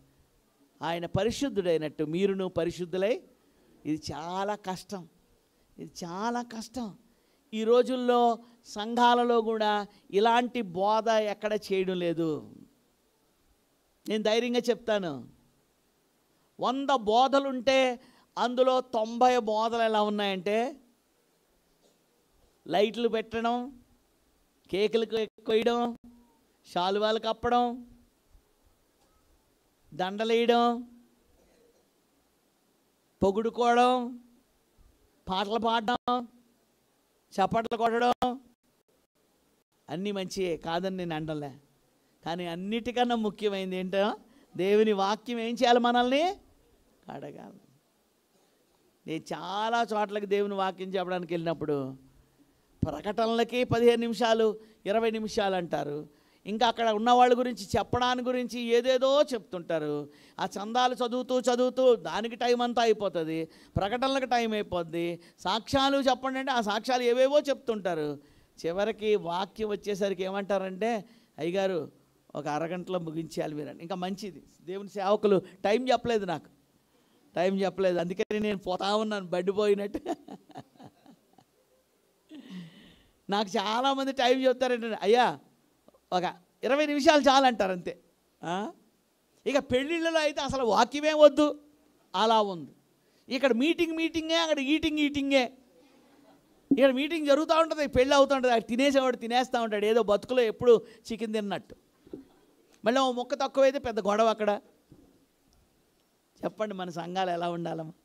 ఆయన పరిశుద్ధుడైనట్టు మీరును పరిశుద్ధులై. ఇది చాలా కష్టం, ఇది చాలా కష్టం. ఈ రోజుల్లో సంఘాలలో కూడా ఇలాంటి బోధ ఎక్కడ చేయడం లేదు. నేను ధైర్యంగా చెప్తాను, 100 బోధలుంటే అందులో 90 బోధలు ఎలా ఉన్నాయంటే, లైట్లు పెట్టడం, కేకులు కొయ్యడం, శాలువాలు కప్పడం, దండలేయడం, పొగుడుకోవడం, పాటలు పాడడం, చప్పట్లు కొట్టడం అన్నీ మంచియే, కాదని నేను అంటలే. కానీ అన్నిటికన్నా ముఖ్యమైనది ఏంటో, దేవుని వాక్యం ఏం చేయాలి? మనల్ని కడగాలి. నేను చాలా చోట్లకి దేవుని వాక్యం చెప్పడానికి వెళ్ళినప్పుడు ప్రకటనలకి 15 నిమిషాలు 20 నిమిషాలు అంటారు. ఇంకా అక్కడ ఉన్న వాళ్ళ గురించి చెప్పడానికి గురించి ఏదేదో చెప్తుంటారు. ఆ చందాలు చదువుతూ దానికి టైం అంతా అయిపోతుంది, ప్రకటనలకు టైం అయిపోద్ది. సాక్ష్యాలు చెప్పండి అంటే ఆ సాక్ష్యాలు ఏవేవో చెప్తుంటారు. చివరికి వాక్యం వచ్చేసరికి ఏమంటారంటే, అయ్యగారు ఒక అరగంటలో ముగించేయాలి మీరండి. ఇంకా మంచిది, దేవుని సేవకులు టైం చెప్పలేదు, నాకు టైం చెప్పలేదు, అందుకని నేను పోతా ఉన్నాను బండిపోయినట్టు. నాకు చాలామంది టైం చెప్తారంటే, అయ్యా ఒక 20 నిమిషాలు చాలంటారు అంతే. ఇక పెళ్ళిళ్ళలో అయితే అసలు వాక్యమే వద్దు, అలా ఉంది. ఇక్కడ మీటింగే, అక్కడ ఈటింగే. ఇక్కడ మీటింగ్ జరుగుతూ ఉంటుంది, పెళ్ళి అవుతూ ఉంటుంది, అక్కడ తినేసేవాడు తినేస్తూ ఉంటాడు, ఏదో బతుకులో ఎప్పుడు చికెన్ తిన్నట్టు. మళ్ళీ ఓ ముక్క తక్కువైతే పెద్ద గొడవ అక్కడ. చెప్పండి, మన సంఘాలు ఎలా ఉండాలమ్మా?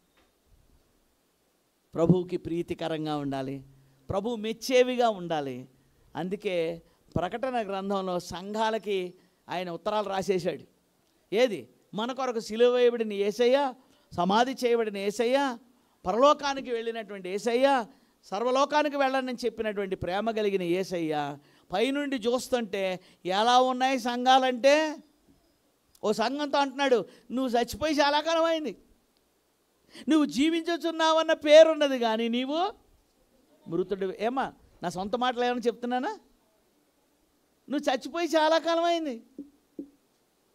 ప్రభువుకి ప్రీతికరంగా ఉండాలి, ప్రభువు మెచ్చేవిగా ఉండాలి. అందుకే ప్రకటన గ్రంథంలో సంఘాలకి ఆయన ఉత్తరాలు రాసేశాడు. ఏది? మన కొరకు సిలువ వేయబడిన యేసయ్య, సమాధి చేయబడిన యేసయ్య, పరలోకానికి వెళ్ళినటువంటి యేసయ్య, సర్వలోకానికి వెళ్ళని చెప్పినటువంటి ప్రేమ కలిగిన యేసయ్య పైనుండి చూస్తుంటే ఎలా ఉన్నాయి సంఘాలంటే, ఓ సంఘంతో అంటున్నాడు, నువ్వు చచ్చిపోయి చాలా కాలం అయింది, నువ్వు జీవించుచున్నావన్న పేరున్నది కానీ నీవు మృతుడు. ఏమా నా సొంత మాటలు ఏమైనా చెప్తున్నానా? నువ్వు చచ్చిపోయి చాలా కాలం అయింది.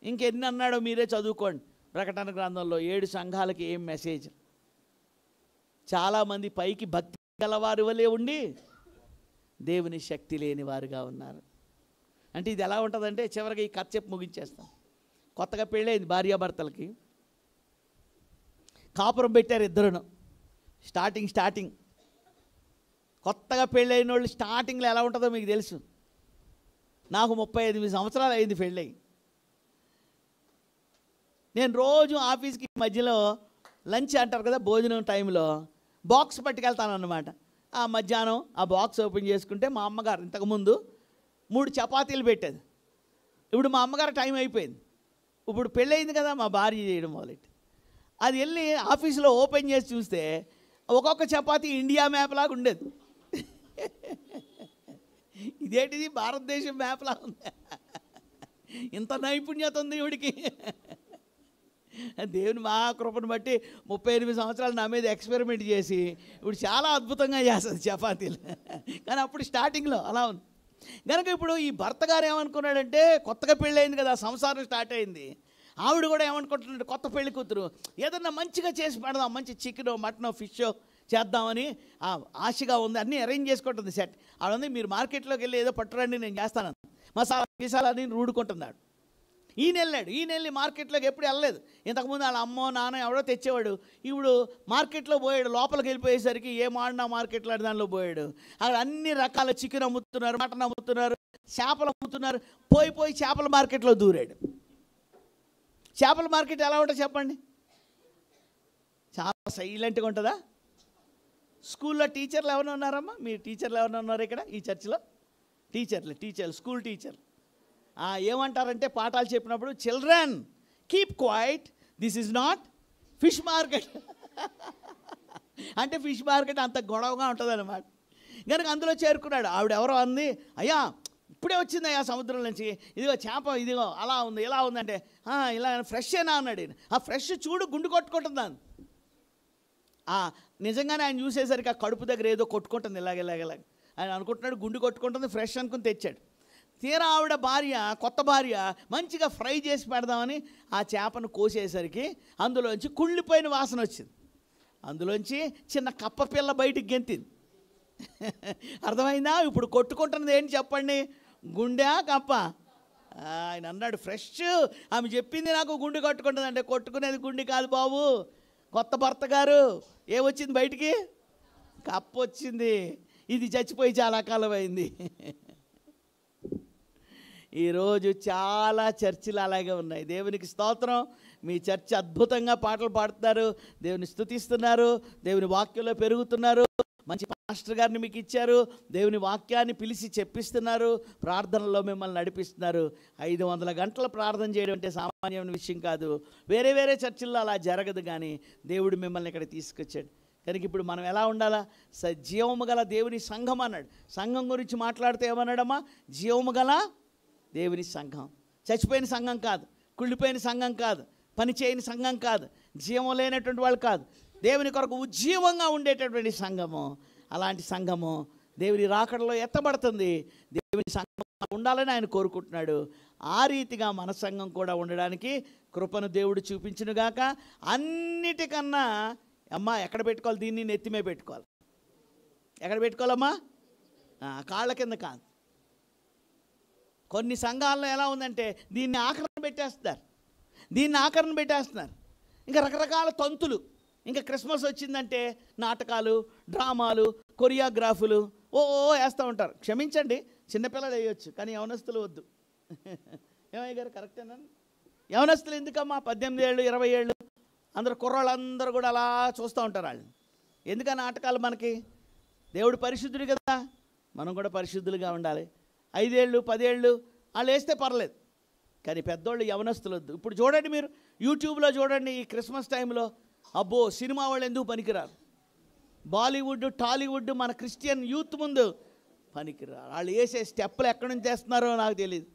ఇంకెన్ని అన్నాడో మీరే చదువుకోండి. ప్రకటన గ్రంథంలో 7 సంఘాలకి ఏం మెసేజ్. చాలామంది పైకి భక్తి గలవారి వలె ఉండి దేవుని శక్తి లేని వారుగా ఉన్నారు. అంటే ఇది ఎలా ఉంటుందంటే, చివరికి ఈ కథ చెప్పి ముగించేస్తాం. కొత్తగా పెళ్ళైంది భార్యాభర్తలకి, కాపురం పెట్టారు ఇద్దరును. స్టార్టింగ్ కొత్తగా పెళ్ళైన వాళ్ళు స్టార్టింగ్లో ఎలా ఉంటుందో మీకు తెలుసు. నాకు 38 సంవత్సరాలు అయింది పెళ్ళై. నేను రోజు ఆఫీస్కి మధ్యలో లంచ్ అంటారు కదా, భోజనం టైంలో బాక్స్ పట్టుకెళ్తాను అన్నమాట. ఆ మధ్యాహ్నం ఆ బాక్స్ ఓపెన్ చేసుకుంటే మా అమ్మగారు ఇంతకుముందు 3 చపాతీలు పెట్టేది. ఇప్పుడు మా అమ్మగారు టైం అయిపోయింది, ఇప్పుడు పెళ్ళయింది కదా, మా భార్య చేయడం మొదలెట్టి అది వెళ్ళి ఆఫీస్లో ఓపెన్ చేసి చూస్తే ఒక్కొక్క చపాతీ ఇండియా మ్యాప్ లాగా ఉండేది. ఇదేంటిది భారతదేశం మ్యాప్లా ఉంది, ఇంత నైపుణ్యత ఉంది ఇవిడికి. దేవుని మహాకృపను బట్టి 38 సంవత్సరాలు నా మీద ఎక్స్పెరిమెంట్ చేసి ఇప్పుడు చాలా అద్భుతంగా చేస్తుంది చపాతీలు. కానీ అప్పుడు స్టార్టింగ్లో అలా ఉంది. కనుక ఇప్పుడు ఈ భర్త గారు ఏమనుకున్నాడంటే, కొత్తగా పెళ్ళయింది కదా, సంసారం స్టార్ట్ అయింది. ఆవిడ కూడా ఏమనుకుంటున్నాడు, కొత్త పెళ్లి కూతురు ఏదన్నా మంచిగా చేసి పెడదాం, మంచి చికెనో మటనో ఫిషో చేద్దామని ఆశగా ఉంది. అన్నీ అరేంజ్ చేసుకుంటుంది సెట్. ఆవిడ ఉంది, మీరు మార్కెట్లోకి వెళ్ళి ఏదో పట్టురండి నేను చేస్తాను, మసాలా గీసాలు అని రూడుకుంటున్నాడు. ఈయన వెళ్ళి మార్కెట్లోకి ఎప్పుడు వెళ్ళలేదు. ఇంతకుముందు వాళ్ళ అమ్మో నాన్న ఎవడో తెచ్చేవాడు. ఇప్పుడు మార్కెట్లో పోయాడు. లోపలికి వెళ్ళిపోయేసరికి ఏం ఆడినా మార్కెట్లో దానిలో పోయాడు. అక్కడ అన్ని రకాల చికెన్ అమ్ముతున్నారు, మటన్ అమ్ముతున్నారు, చేపలు అమ్ముతున్నారు. పోయి చేపల మార్కెట్లో దూరాడు. చేపల మార్కెట్ ఎలా ఉంటుంది చెప్పండి? చాలా సైలెంట్గా ఉంటుందా? స్కూల్లో టీచర్లు ఎవరైనా ఉన్నారమ్మా? మీ టీచర్లు ఎవరైనా ఉన్నారు ఇక్కడ ఈ చర్చిలో? టీచర్లు స్కూల్ టీచర్లు ఏమంటారంటే పాఠాలు చెప్పినప్పుడు, children keep quiet, this is not fish market. అంటే ఫిష్ మార్కెట్ అంత గొడవగా ఉంటుంది అన్నమాట. కనుక అందులో చేరుకున్నాడు. ఆవిడ ఎవరో అంది, అయ్యా ఇప్పుడే వచ్చింది అయ్యా సముద్రం నుంచి, ఇదిగో చేప, ఇదిగో అలా ఉంది ఇలా ఉందంటే, ఇలా ఫ్రెషేనా అన్నాడు. ఆ ఫ్రెష్ చూడు గుండు కొట్టుకుంటుందాన్ని. నిజంగానే ఆయన చూసేసరికి ఆ కడుపు దగ్గర ఏదో కొట్టుకుంటుంది ఇలాగ ఆయన అనుకుంటున్నాడు గుండు కొట్టుకుంటుంది, ఫ్రెష్ అనుకుని తెచ్చాడు. తీరా ఆవిడ భార్య, కొత్త భార్య మంచిగా ఫ్రై చేసి పెడదామని ఆ చేపను కోసేసరికి అందులోంచి కుళ్ళిపోయిన వాసన వచ్చింది. అందులోంచి చిన్న కప్ప పిల్ల బయటికి గెంతింది. అర్థమైందా? ఇప్పుడు కొట్టుకుంటున్నది ఏంటి చెప్పండి? గుండె కప్ప? ఆయన అన్నాడు ఫ్రెష్. ఆమె చెప్పింది నాకు గుండె కొట్టుకుంటుంది అంటే, కొట్టుకునేది గుండె కాదు బాబు, కొత్త భర్త గారు. ఏమొచ్చింది బయటికి? కప్ప వచ్చింది. ఇది చచ్చిపోయి చాలా కాలం అయింది. ఈరోజు చాలా చర్చిలు అలాగే ఉన్నాయి. దేవునికి స్తోత్రం. మీ చర్చ్ అద్భుతంగా పాటలు పాడుతున్నారు, దేవుని స్తుతిస్తున్నారు, దేవుని వాక్యంలో పెరుగుతున్నారు, మంచి పాస్టర్ గారిని మీకు ఇచ్చారు, దేవుని వాక్యాన్ని పిలిచి చెప్పిస్తున్నారు, ప్రార్థనలో మిమ్మల్ని నడిపిస్తున్నారు. 500 గంటల ప్రార్థన చేయడం అంటే సామాన్యమైన విషయం కాదు. వేరే చర్చిల్లో అలా జరగదు, కానీ దేవుడు మిమ్మల్ని ఇక్కడ తీసుకొచ్చాడు. కనుక ఇప్పుడు మనం ఎలా ఉండాలా? జీవము గల దేవుని సంఘం అన్నాడు. సంఘం గురించి మాట్లాడితే ఏమన్నాడమ్మా? జీవము గల దేవుని సంఘం. చచ్చిపోయిన సంఘం కాదు, కుళ్ళిపోయిన సంఘం కాదు, పని చేయని సంఘం కాదు, జీవం లేనటువంటి వాళ్ళు కాదు, దేవుని కొరకు ఉజ్జీవంగా ఉండేటటువంటి సంఘము. అలాంటి సంఘము దేవుని రాకడలో ఎత్తబడుతుంది. దేవుని సంఘం ఉండాలని ఆయన కోరుకుంటున్నాడు. ఆ రీతిగా మన సంఘం కూడా ఉండడానికి కృపను దేవుడు చూపించునుగాక. అన్నిటికన్నా అమ్మా ఎక్కడ పెట్టుకోవాలి? దీన్ని నెత్తిమే పెట్టుకోవాలి. ఎక్కడ పెట్టుకోవాలమ్మా? కాళ్ళ కింద కాదు. కొన్ని సంఘాల్లో ఎలా ఉందంటే దీన్ని ఆఖరణ పెట్టేస్తున్నారు. ఇంకా రకరకాల తంతులు. ఇంకా క్రిస్మస్ వచ్చిందంటే నాటకాలు, డ్రామాలు, కొరియోగ్రాఫులు వేస్తూ ఉంటారు. క్షమించండి, చిన్నపిల్లలు వేయొచ్చు, కానీ యవనస్తులు వద్దు. ఏమయ్య గారు కరెక్టేనా? యవనస్తులు ఎందుకమ్మా? 18 ఏళ్ళు 20 ఏళ్ళు అందరు కుర్రాళ్ళందరూ కూడా అలా చూస్తూ ఉంటారు వాళ్ళని. ఎందుకని నాటకాలు? మనకి దేవుడు పరిశుద్ధుడు కదా, మనం కూడా పరిశుద్ధులుగా ఉండాలి. 5 ఏళ్ళు 10 ఏళ్ళు వాళ్ళు వేస్తే పర్లేదు, కానీ పెద్దోళ్ళు యవనస్తులు వద్దు. ఇప్పుడు చూడండి, మీరు యూట్యూబ్లో చూడండి, ఈ క్రిస్మస్ టైంలో అబ్బో సినిమా వాళ్ళు ఎందుకు పనికిరారు? బాలీవుడ్, టాలీవుడ్ మన క్రిస్టియన్ యూత్ ముందు పనికిరారు. వాళ్ళు వేసే స్టెప్పులు ఎక్కడి నుంచి చేస్తున్నారో నాకు తెలియదు.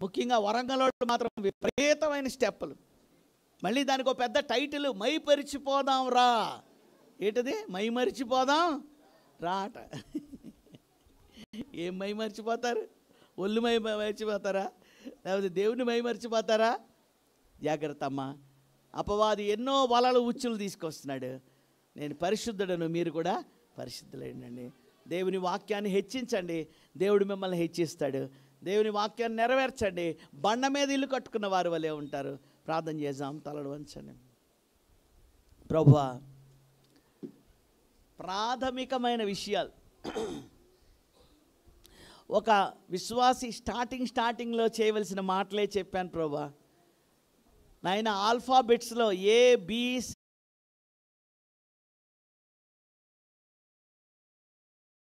ముఖ్యంగా వరంగల్ వాళ్ళు మాత్రం విపరీతమైన స్టెప్పులు. మళ్ళీ దానికి ఒక పెద్ద టైటిల్, మైమరిచిపోదాం రా. ఏంటది? మైమరిచిపోదాం రా అట. ఏం మైమరిచిపోతారు? ఒళ్ళు మర్చిపోతారా? లేకపోతే దేవుని మైమరిచిపోతారా? జాగ్రత్త అమ్మా. అపవాది ఎన్నో వలలు ఉచ్చులు తీసుకొస్తున్నాడు. నేను పరిశుద్ధుడను, మీరు కూడా పరిశుద్ధులేండి. దేవుని వాక్యాన్ని హెచ్చించండి, దేవుడు మిమ్మల్ని హెచ్చిస్తాడు. దేవుని వాక్యాన్ని నెరవేర్చండి, బండ మీద ఇల్లు కట్టుకున్న వారి వలె ఉంటారు. ప్రార్థన చేద్దాం, తలలు వంచండి. ప్రభువా, ప్రాథమికమైన విషయాలు ఒక విశ్వాసి స్టార్టింగ్లో చేయవలసిన మాటలే చెప్పాను ప్రభువా. నాయన ఆల్ఫాబెట్స్లో ABCD